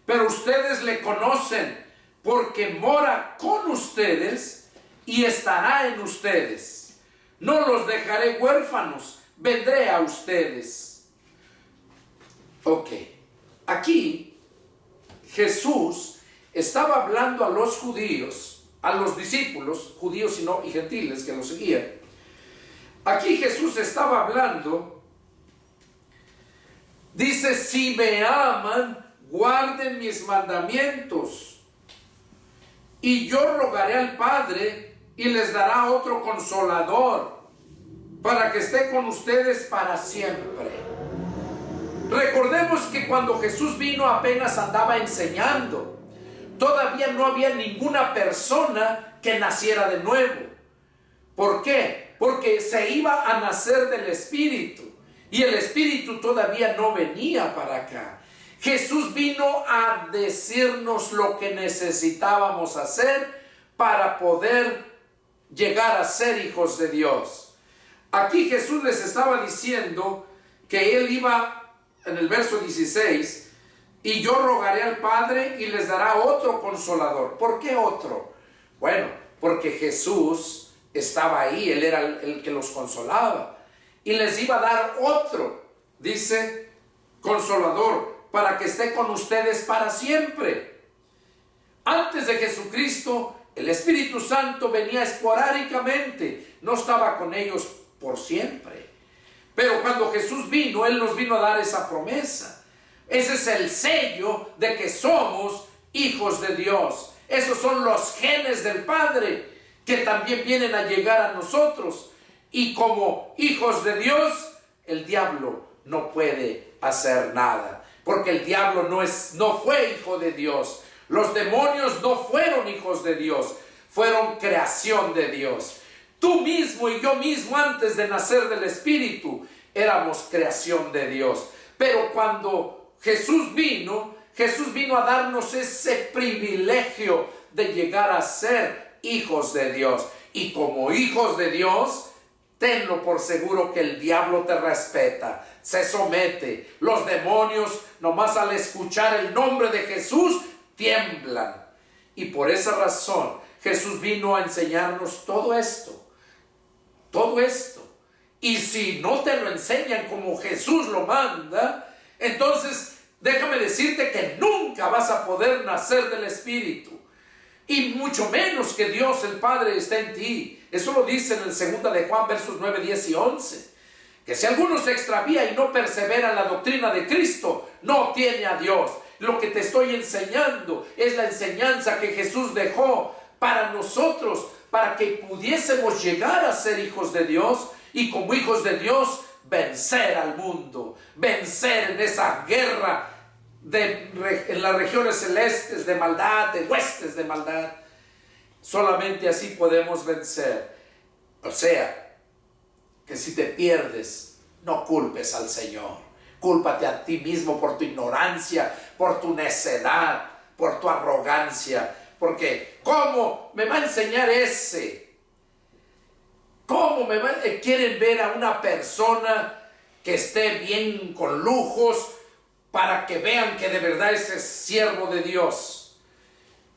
Pero ustedes le conocen, porque mora con ustedes y estará en ustedes. No los dejaré huérfanos, vendré a ustedes. Ok, aquí Jesús estaba hablando a los judíos, a los discípulos, judíos y gentiles que lo seguían. Aquí Jesús estaba hablando, dice: si me aman, guarden mis mandamientos. Y yo rogaré al Padre y les dará otro Consolador para que esté con ustedes para siempre. Recordemos que cuando Jesús vino apenas andaba enseñando. Todavía no había ninguna persona que naciera de nuevo. ¿Por qué? Porque se iba a nacer del Espíritu. y el Espíritu todavía no venía para acá. Jesús vino a decirnos lo que necesitábamos hacer para poder llegar a ser hijos de Dios. Aquí Jesús les estaba diciendo que Él iba, en el verso 16, y yo rogaré al Padre y les dará otro consolador. ¿Por qué otro? Bueno, porque Jesús estaba ahí, Él era el que los consolaba. Y les iba a dar otro, dice, consolador, para que esté con ustedes para siempre. Antes de Jesucristo, el Espíritu Santo venía esporádicamente, no estaba con ellos por siempre. Pero cuando Jesús vino, Él nos vino a dar esa promesa. Ese es el sello de que somos hijos de Dios. Esos son los genes del Padre que también vienen a llegar a nosotros. Y como hijos de Dios, el diablo no puede hacer nada. Porque el diablo no fue hijo de Dios. Los demonios no fueron hijos de Dios. Fueron creación de Dios. Tú mismo y yo mismo, antes de nacer del Espíritu, éramos creación de Dios. Pero cuando Jesús vino a darnos ese privilegio de llegar a ser hijos de Dios. Y como hijos de Dios, tenlo por seguro que el diablo te respeta, se somete. Los demonios, nomás al escuchar el nombre de Jesús, tiemblan. Y por esa razón, Jesús vino a enseñarnos todo esto. Todo esto. Y si no te lo enseñan como Jesús lo manda, entonces déjame decirte que nunca vas a poder nacer del Espíritu. Y mucho menos que Dios el Padre esté en ti. Eso lo dice en el 2 de Juan, versos 9, 10 y 11. Que si alguno se extravía y no persevera en la doctrina de Cristo, no tiene a Dios. Lo que te estoy enseñando es la enseñanza que Jesús dejó para nosotros, para que pudiésemos llegar a ser hijos de Dios y como hijos de Dios vencer al mundo, vencer en esa guerra en las regiones celestes de maldad, de huestes de maldad. Solamente así podemos vencer. O sea, que si te pierdes, no culpes al Señor. Cúlpate a ti mismo por tu ignorancia, por tu necedad, por tu arrogancia. Porque, ¿cómo me va a enseñar ese? ¿Cómo quieren ver a una persona que esté bien con lujos para que vean que de verdad ese es siervo de Dios?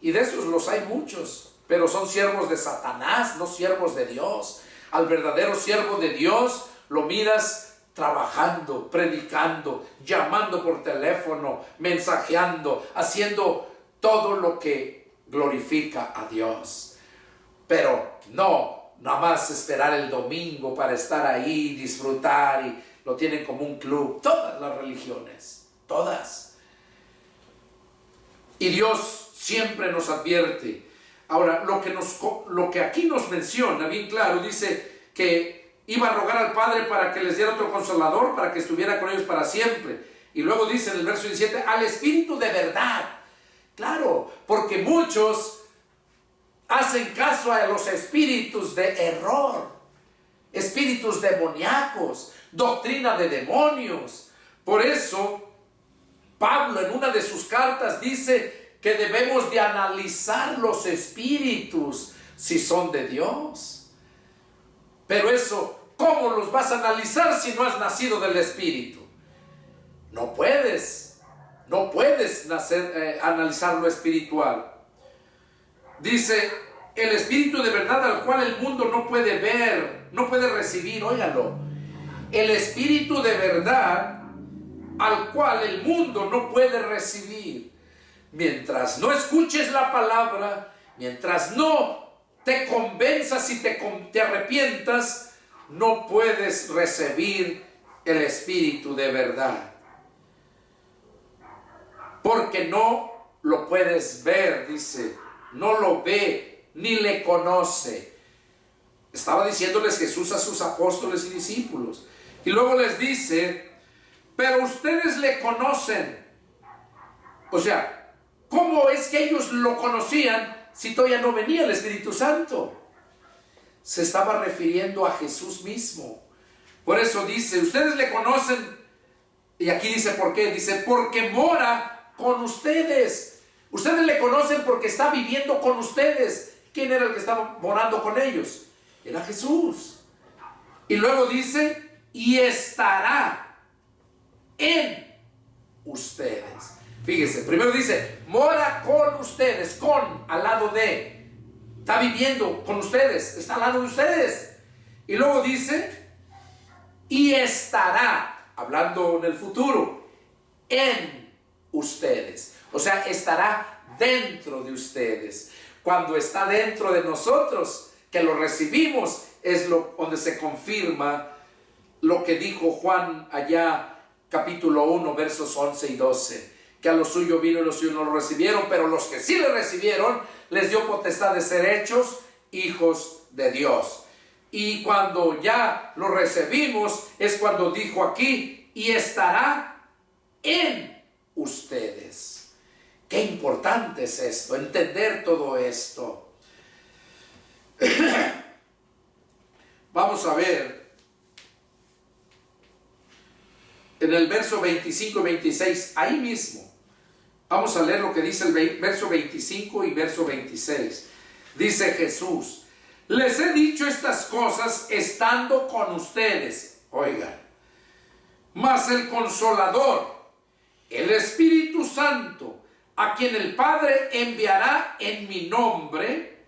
Y de esos los hay muchos, pero son siervos de Satanás, no siervos de Dios. Al verdadero siervo de Dios lo miras trabajando, predicando, llamando por teléfono, mensajeando, haciendo todo lo que glorifica a Dios. Pero no, nada más esperar el domingo para estar ahí, disfrutar, y lo tienen como un club. Todas las religiones, todas. Y Dios siempre nos advierte. Ahora, lo que aquí nos menciona bien claro, dice que iba a rogar al Padre para que les diera otro consolador, para que estuviera con ellos para siempre. Y luego dice en el verso 17, al Espíritu de verdad. Claro, porque muchos hacen caso a los espíritus de error, espíritus demoníacos, doctrina de demonios. Por eso, Pablo en una de sus cartas dice que debemos de analizar los espíritus si son de Dios. Pero eso, ¿cómo los vas a analizar si no has nacido del Espíritu? No puedes analizar lo espiritual. Dice, el Espíritu de verdad al cual el mundo no puede ver, no puede recibir, óigalo. El Espíritu de verdad al cual el mundo no puede recibir. Mientras no escuches la palabra, mientras no te convenzas y te arrepientas, no puedes recibir el Espíritu de verdad. Porque no lo puedes ver, dice, no lo ve, ni le conoce. Estaba diciéndoles Jesús a sus apóstoles y discípulos. Y luego les dice, pero ustedes le conocen. O sea, ¿cómo es que ellos lo conocían si todavía no venía el Espíritu Santo? Se estaba refiriendo a Jesús mismo. Por eso dice, ustedes le conocen, y aquí dice por qué, dice, porque mora con ustedes. Ustedes le conocen porque está viviendo con ustedes. ¿Quién era el que estaba morando con ellos? Era Jesús. Y luego dice, y estará en ustedes. Fíjese, primero dice, mora con ustedes, con, al lado de. Está viviendo con ustedes, está al lado de ustedes. Y luego dice, y estará, hablando en el futuro, en ustedes. O sea, estará dentro de ustedes. Cuando está dentro de nosotros, que lo recibimos, es donde se confirma lo que dijo Juan allá, capítulo 1, versos 11 y 12. Que a los suyos vino y los suyos no lo recibieron, pero los que sí le recibieron, les dio potestad de ser hechos hijos de Dios. Y cuando ya lo recibimos, es cuando dijo aquí, y estará en ustedes. Qué importante es esto, entender todo esto. Vamos a ver en el verso 25 y 26, ahí mismo. Vamos a leer lo que dice el verso 25 y verso 26. Dice Jesús, les he dicho estas cosas estando con ustedes. Oigan, mas el Consolador, el Espíritu Santo, a quien el Padre enviará en mi nombre,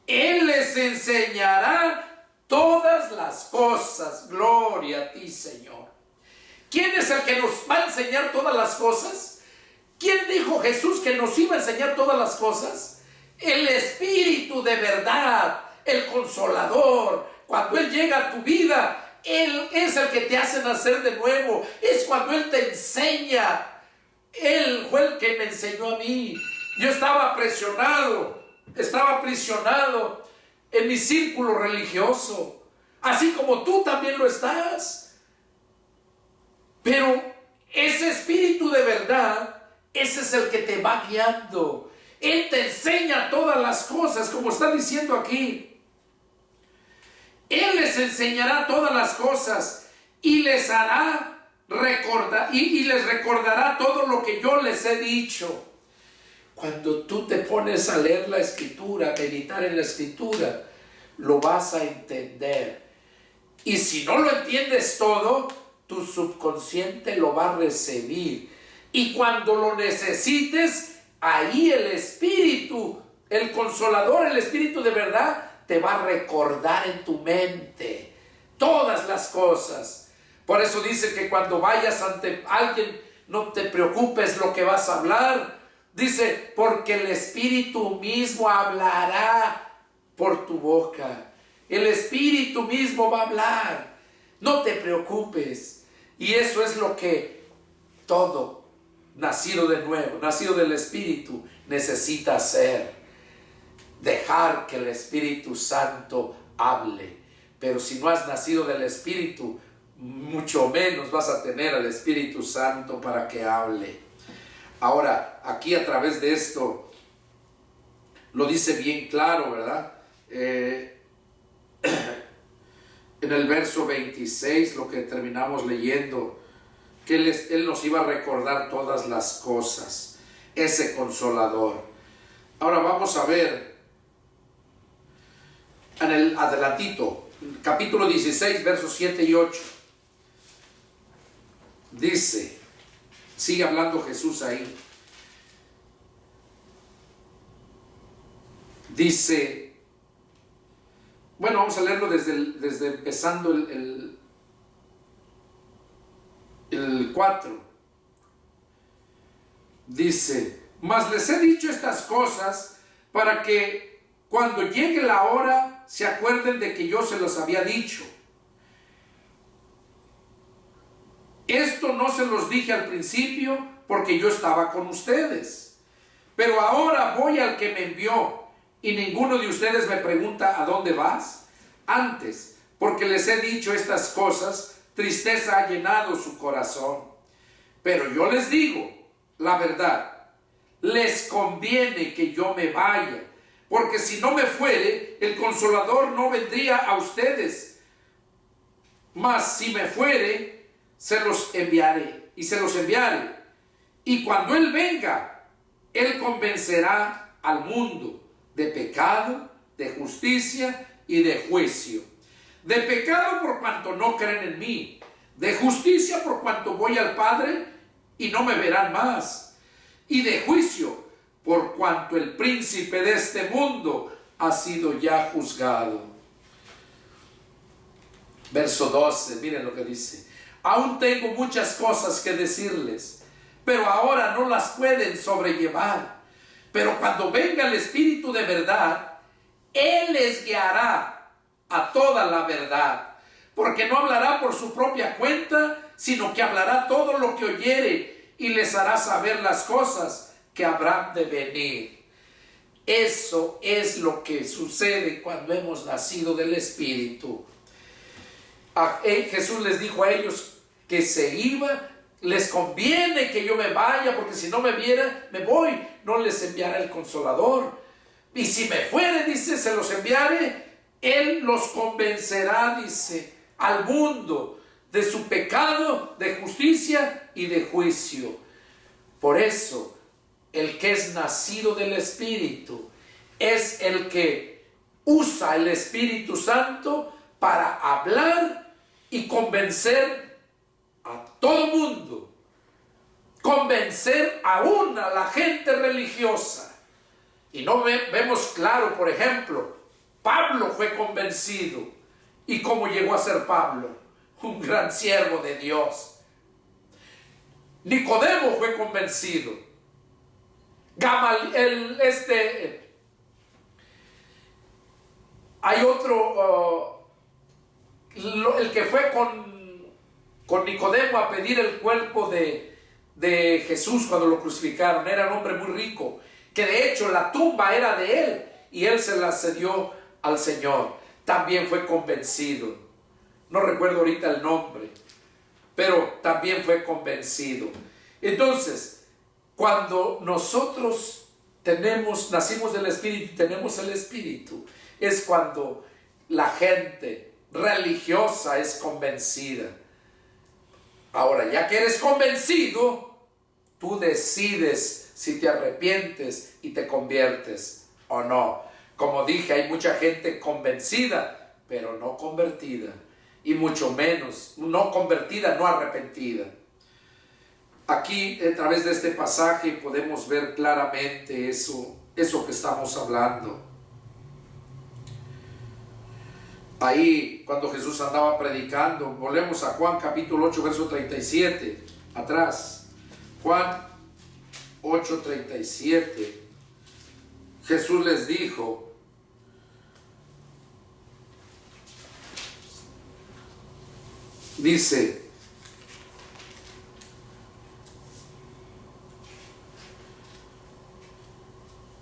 Él les enseñará todas las cosas. Gloria a ti, Señor. ¿Quién es el que nos va a enseñar todas las cosas? ¿Quién dijo Jesús que nos iba a enseñar todas las cosas? El Espíritu de verdad, el Consolador. Cuando Él llega a tu vida, Él es el que te hace nacer de nuevo. Es cuando Él te enseña. Él fue el que me enseñó a mí. Yo estaba aprisionado en mi círculo religioso, así como tú también lo estás. Pero ese Espíritu de verdad, ese es el que te va guiando. Él te enseña todas las cosas, como está diciendo aquí. Él les enseñará todas las cosas y les hará recordar y les recordará todo lo que yo les he dicho. Cuando tú te pones a leer la Escritura, a meditar en la Escritura, lo vas a entender. Y si no lo entiendes todo, tu subconsciente lo va a recibir. Y cuando lo necesites, ahí el Espíritu, el Consolador, el Espíritu de verdad, te va a recordar en tu mente todas las cosas. Por eso dice que cuando vayas ante alguien, no te preocupes lo que vas a hablar. Dice, porque el Espíritu mismo hablará por tu boca. El Espíritu mismo va a hablar. No te preocupes. Y eso es lo que todo nacido de nuevo, nacido del Espíritu, necesita hacer. Dejar que el Espíritu Santo hable. Pero si no has nacido del Espíritu, mucho menos vas a tener al Espíritu Santo para que hable. Ahora, aquí a través de esto, lo dice bien claro, ¿verdad? En el verso 26, lo que terminamos leyendo, que Él nos iba a recordar todas las cosas, ese Consolador. Ahora vamos a ver, en el adelantito, capítulo 16, versos 7 y 8. Dice, sigue hablando Jesús ahí. Dice, bueno, vamos a leerlo desde empezando el 4. Dice, mas les he dicho estas cosas para que cuando llegue la hora se acuerden de que yo se los había dicho. Esto no se los dije al principio porque yo estaba con ustedes. Pero ahora voy al que me envió y ninguno de ustedes me pregunta ¿a dónde vas? Antes, porque les he dicho estas cosas, tristeza ha llenado su corazón. Pero yo les digo la verdad, les conviene que yo me vaya, porque si no me fuere, el Consolador no vendría a ustedes. Mas si me fuere, se los enviaré. Y cuando Él venga, Él convencerá al mundo de pecado, de justicia y de juicio. De pecado por cuanto no creen en mí. De justicia por cuanto voy al Padre y no me verán más. Y de juicio por cuanto el príncipe de este mundo ha sido ya juzgado. Verso 12, miren lo que dice. Aún tengo muchas cosas que decirles, pero ahora no las pueden sobrellevar. Pero cuando venga el Espíritu de verdad, Él les guiará a toda la verdad. Porque no hablará por su propia cuenta, sino que hablará todo lo que oyere y les hará saber las cosas que habrán de venir. Eso es lo que sucede cuando hemos nacido del Espíritu. Jesús les dijo a ellos que se iba. Les conviene que yo me vaya, porque si no me viera, me voy. No les enviará el Consolador. Y si me fuere, dice, se los enviaré. Él los convencerá, dice, al mundo de su pecado, de justicia y de juicio. Por eso, el que es nacido del Espíritu es el que usa el Espíritu Santo para hablar y convencer a todo mundo, convencer aún a la gente religiosa. Y no vemos claro, por ejemplo, Pablo fue convencido. ¿Y cómo llegó a ser Pablo? Un gran siervo de Dios. Nicodemo fue convencido. Hay otro, el que fue con Nicodemo a pedir el cuerpo de Jesús cuando lo crucificaron. Era un hombre muy rico, que de hecho la tumba era de él y él se la cedió al Señor. También fue convencido. No recuerdo ahorita el nombre, pero también fue convencido. Entonces, cuando nosotros nacimos del Espíritu y tenemos el Espíritu, es cuando la gente religiosa es convencida. Ahora, ya que eres convencido, tú decides si te arrepientes y te conviertes o no. Como dije, hay mucha gente convencida, pero no convertida. Y mucho menos, no convertida, no arrepentida. Aquí, a través de este pasaje, podemos ver claramente eso que estamos hablando. Ahí, cuando Jesús andaba predicando, volvemos a Juan capítulo 8, verso 37, atrás. Juan 8, 37. Jesús les dijo: dice,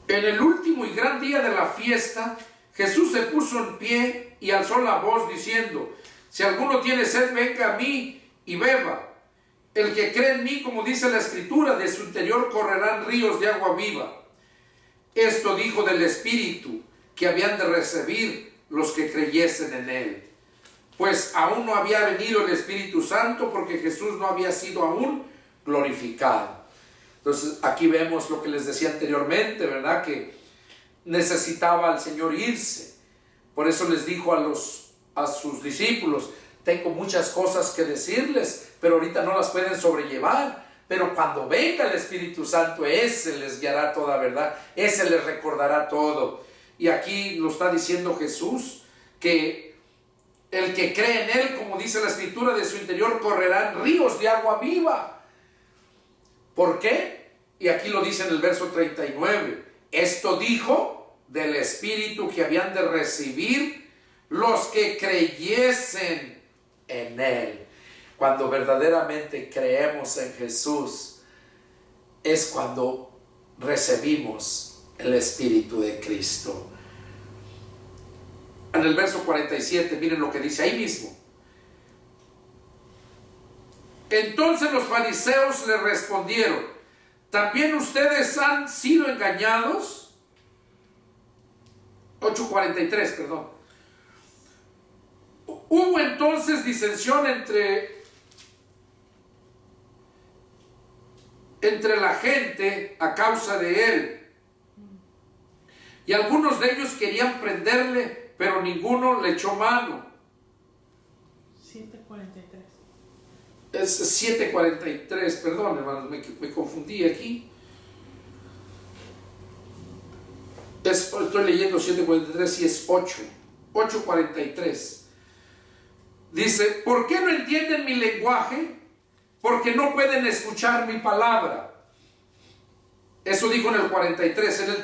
en el último y gran día de la fiesta, Jesús se puso en pie y alzó la voz diciendo: si alguno tiene sed, venga a mí y beba. El que cree en mí, como dice la Escritura, de su interior correrán ríos de agua viva. Esto dijo del Espíritu que habían de recibir los que creyesen en él. Pues aún no había venido el Espíritu Santo, porque Jesús no había sido aún glorificado. Entonces aquí vemos lo que les decía anteriormente, ¿verdad? Que necesitaba el Señor irse. Por eso les dijo a sus discípulos: tengo muchas cosas que decirles, pero ahorita no las pueden sobrellevar. Pero cuando venga el Espíritu Santo, ese les guiará toda verdad, ese les recordará todo. Y aquí lo está diciendo Jesús, que el que cree en él, como dice la Escritura, de su interior correrán ríos de agua viva. ¿Por qué? Y aquí lo dice en el verso 39. Esto dijo del Espíritu que habían de recibir los que creyesen en él. Cuando verdaderamente creemos en Jesús, es cuando recibimos el Espíritu de Cristo. En el verso 47, miren lo que dice ahí mismo. Entonces los fariseos le respondieron: ¿también ustedes han sido engañados? 8:43, perdón. Hubo entonces disensión entre la gente a causa de él. Y algunos de ellos querían prenderle, pero ninguno le echó mano. 7:43. Es 7:43, perdón hermanos, me confundí aquí. Estoy leyendo 7:43 y es 8:43. Dice, ¿por qué no entienden mi lenguaje? Porque no pueden escuchar mi palabra. Eso dijo en el 43. En el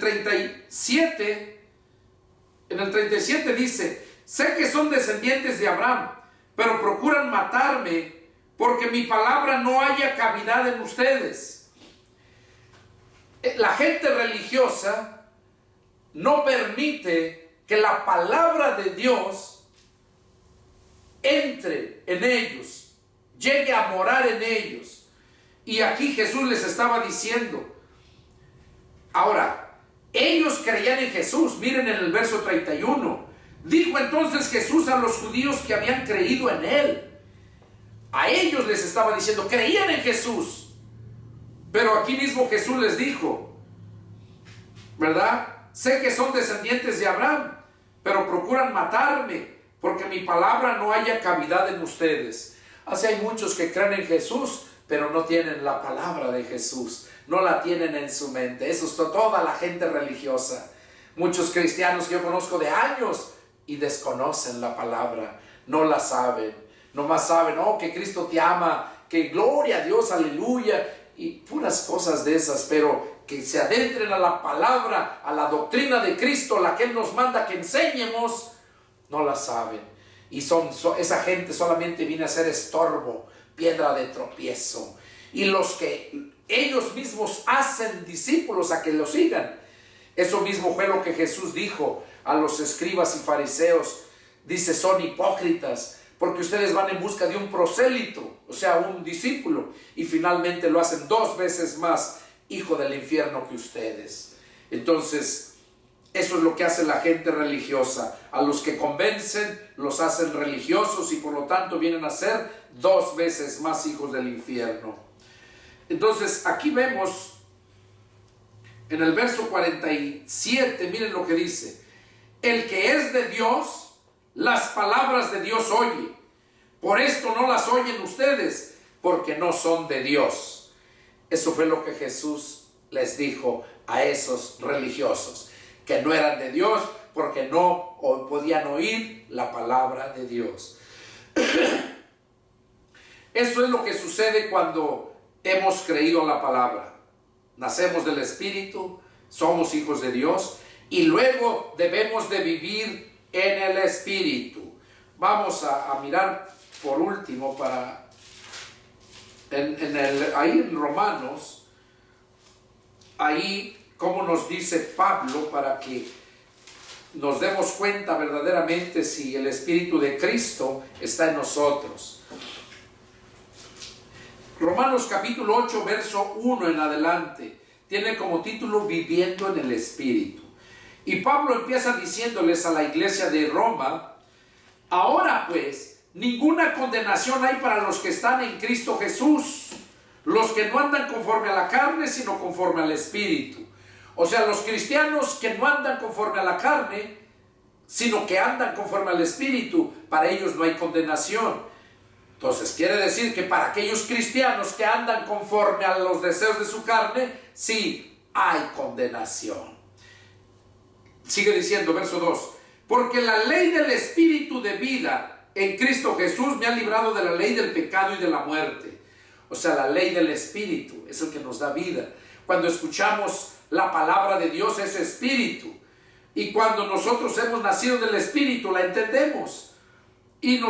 37 dice, sé que son descendientes de Abraham, pero procuran matarme porque mi palabra no haya cavidad en ustedes. La gente religiosa no permite que la palabra de Dios entre en ellos, llegue a morar en ellos. Y aquí Jesús les estaba diciendo, ahora, ellos creían en Jesús. Miren en el verso 31. Dijo entonces Jesús a los judíos que habían creído en él. A ellos les estaba diciendo, creían en Jesús. Pero aquí mismo Jesús les dijo, ¿verdad? Sé que son descendientes de Abraham, pero procuran matarme, porque mi palabra no haya cavidad en ustedes. Así hay muchos que creen en Jesús, pero no tienen la palabra de Jesús. No la tienen en su mente. Eso es toda la gente religiosa. Muchos cristianos que yo conozco de años y desconocen la palabra. No la saben. Nomás saben, oh, que Cristo te ama, que gloria a Dios, aleluya, y puras cosas de esas, pero que se adentren a la palabra, a la doctrina de Cristo, la que Él nos manda que enseñemos, no la saben. Y esa gente solamente viene a ser estorbo, piedra de tropiezo. Y los que ellos mismos hacen discípulos a que lo sigan. Eso mismo fue lo que Jesús dijo a los escribas y fariseos. Dice, son hipócritas, porque ustedes van en busca de un prosélito, o sea, un discípulo, y finalmente lo hacen 2 veces más hijo del infierno que ustedes. Entonces, eso es lo que hace la gente religiosa. A los que convencen, los hacen religiosos y por lo tanto vienen a ser 2 veces más hijos del infierno. Entonces, aquí vemos en el verso 47, miren lo que dice. El que es de Dios, las palabras de Dios oye. Por esto no las oyen ustedes, porque no son de Dios. Eso fue lo que Jesús les dijo a esos religiosos, que no eran de Dios porque no podían oír la palabra de Dios. Eso es lo que sucede cuando hemos creído la palabra. Nacemos del Espíritu, somos hijos de Dios y luego debemos de vivir en el Espíritu. Vamos a mirar por último ahí en Romanos, ahí como nos dice Pablo, para que nos demos cuenta verdaderamente si el Espíritu de Cristo está en nosotros. Romanos capítulo 8, verso 1 en adelante, tiene como título Viviendo en el Espíritu. Y Pablo empieza diciéndoles a la iglesia de Roma, ahora pues, ninguna condenación hay para los que están en Cristo Jesús, los que no andan conforme a la carne, sino conforme al Espíritu. O sea, los cristianos que no andan conforme a la carne, sino que andan conforme al Espíritu, para ellos no hay condenación. Entonces, quiere decir que para aquellos cristianos que andan conforme a los deseos de su carne, sí hay condenación. Sigue diciendo, verso 2, porque la ley del Espíritu de vida en Cristo Jesús me ha librado de la ley del pecado y de la muerte. O sea, la ley del Espíritu es el que nos da vida. Cuando escuchamos la palabra de Dios es Espíritu. Y cuando nosotros hemos nacido del Espíritu, la entendemos. Y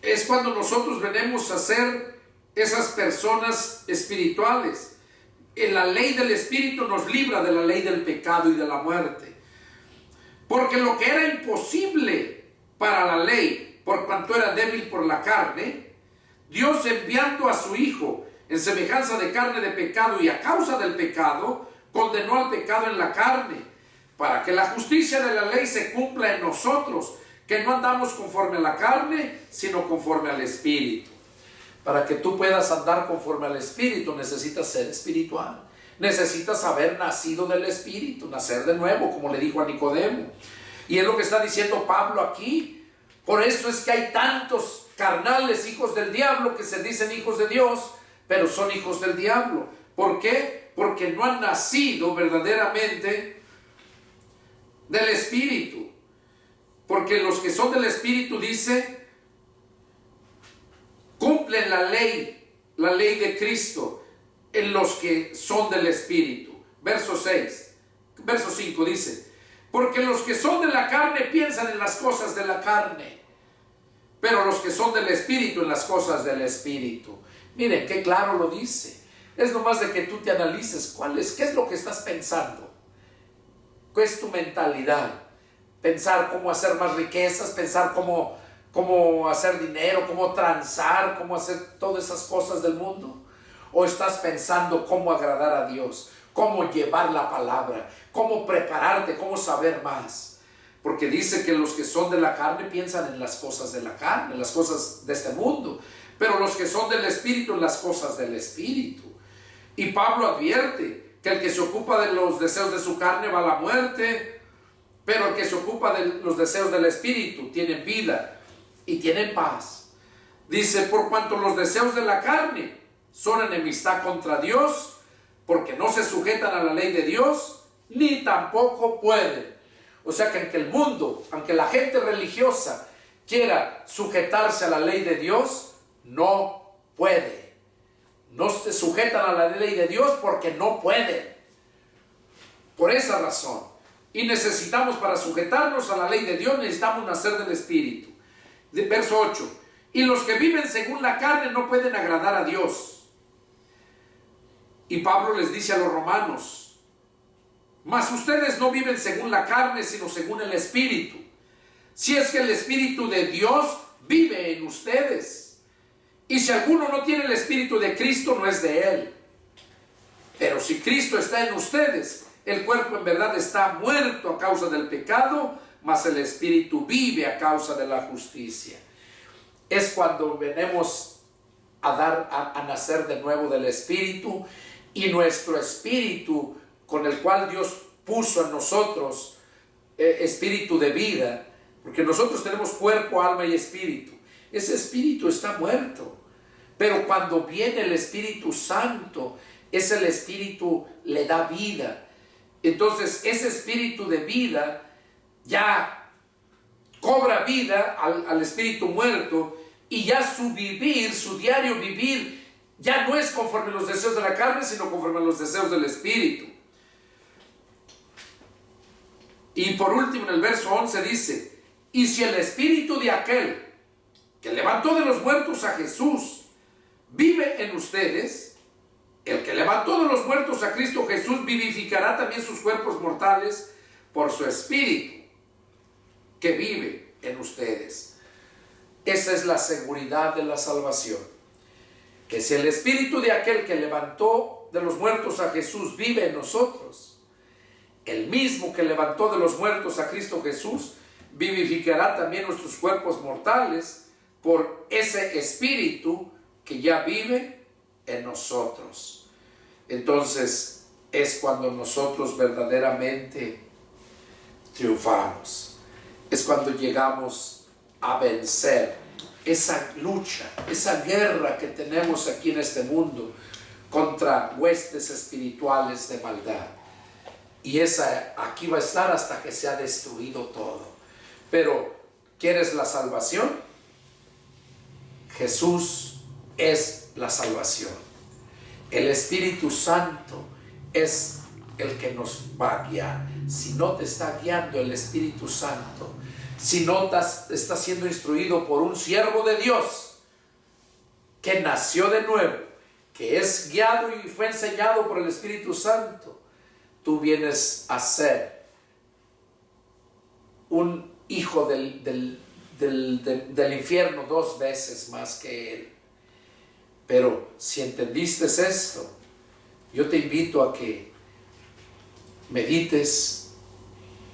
es cuando nosotros venimos a ser esas personas espirituales. En la ley del Espíritu nos libra de la ley del pecado y de la muerte. Porque lo que era imposible para la ley, por cuanto era débil por la carne, Dios enviando a su Hijo en semejanza de carne de pecado y a causa del pecado, condenó al pecado en la carne, para que la justicia de la ley se cumpla en nosotros, que no andamos conforme a la carne, sino conforme al Espíritu. Para que tú puedas andar conforme al Espíritu, necesitas ser espiritual. Necesitas haber nacido del Espíritu, nacer de nuevo, como le dijo a Nicodemo. Y es lo que está diciendo Pablo aquí. Por eso es que hay tantos carnales, hijos del diablo, que se dicen hijos de Dios, pero son hijos del diablo. ¿Por qué? Porque no han nacido verdaderamente del Espíritu. Porque los que son del Espíritu, dice, cumplen la ley de Cristo en los que son del Espíritu. Verso 5 dice, porque los que son de la carne piensan en las cosas de la carne, pero los que son del Espíritu en las cosas del Espíritu. Miren, qué claro lo dice. Es nomás de que tú te analices qué es lo que estás pensando. ¿Cuál es tu mentalidad? Pensar cómo hacer más riquezas, pensar cómo hacer dinero, cómo transar, cómo hacer todas esas cosas del mundo. ¿O estás pensando cómo agradar a Dios, cómo llevar la palabra, cómo prepararte, cómo saber más? Porque dice que los que son de la carne piensan en las cosas de la carne, en las cosas de este mundo, pero los que son del Espíritu en las cosas del Espíritu. Y Pablo advierte que el que se ocupa de los deseos de su carne va a la muerte, pero el que se ocupa de los deseos del Espíritu tiene vida y tiene paz. Dice, por cuanto los deseos de la carne son enemistad contra Dios, porque no se sujetan a la ley de Dios, ni tampoco pueden. O sea que aunque el mundo, aunque la gente religiosa quiera sujetarse a la ley de Dios, no puede. No se sujetan a la ley de Dios porque no pueden. Por esa razón. Y necesitamos, para sujetarnos a la ley de Dios, necesitamos nacer del Espíritu. Verso 8. Y los que viven según la carne no pueden agradar a Dios. Y Pablo les dice a los romanos, mas ustedes no viven según la carne, sino según el Espíritu. Si es que el Espíritu de Dios vive en ustedes. Y si alguno no tiene el Espíritu de Cristo, no es de él. Pero si Cristo está en ustedes, el cuerpo en verdad está muerto a causa del pecado, mas el Espíritu vive a causa de la justicia. Es cuando venimos a nacer de nuevo del Espíritu, y nuestro espíritu, con el cual Dios puso en nosotros espíritu de vida, porque nosotros tenemos cuerpo, alma y espíritu. Ese espíritu está muerto, pero cuando viene el Espíritu Santo, el espíritu le da vida. Entonces ese espíritu de vida ya cobra vida al espíritu muerto, y ya su vivir, su diario vivir, ya no es conforme a los deseos de la carne, sino conforme a los deseos del Espíritu. Y por último, en el verso 11 dice, y si el Espíritu de aquel que levantó de los muertos a Jesús vive en ustedes, el que levantó de los muertos a Cristo Jesús vivificará también sus cuerpos mortales por su Espíritu que vive en ustedes. Esa es la seguridad de la salvación. Que si el Espíritu de aquel que levantó de los muertos a Jesús vive en nosotros, el mismo que levantó de los muertos a Cristo Jesús vivificará también nuestros cuerpos mortales por ese Espíritu que ya vive en nosotros. Entonces es cuando nosotros verdaderamente triunfamos. Es cuando llegamos a vencer esa lucha, esa guerra que tenemos aquí en este mundo contra huestes espirituales de maldad. Y esa aquí va a estar hasta que se ha destruido todo. Pero, ¿quieres la salvación? Jesús es la salvación. El Espíritu Santo es el que nos va a guiar. Si no te está guiando el Espíritu Santo, si no estás siendo instruido por un siervo de Dios que nació de nuevo, que es guiado y fue enseñado por el Espíritu Santo, tú vienes a ser un hijo del infierno 2 veces más que él. Pero si entendiste esto, yo te invito a que medites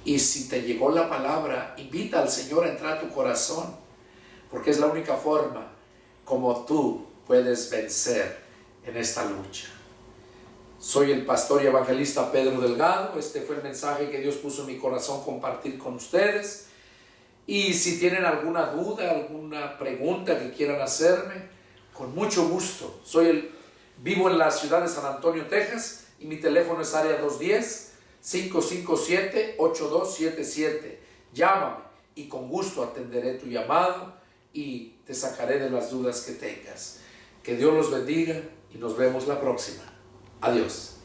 Y si te llegó la palabra, invita al Señor a entrar a tu corazón, porque es la única forma como tú puedes vencer en esta lucha. Soy el pastor y evangelista Pedro Delgado. Este fue el mensaje que Dios puso en mi corazón compartir con ustedes. Y si tienen alguna duda, alguna pregunta que quieran hacerme, con mucho gusto. Vivo en la ciudad de San Antonio, Texas, y mi teléfono es área 210-557-8277. Llámame y con gusto atenderé tu llamado y te sacaré de las dudas que tengas. Que Dios los bendiga y nos vemos la próxima. Adiós.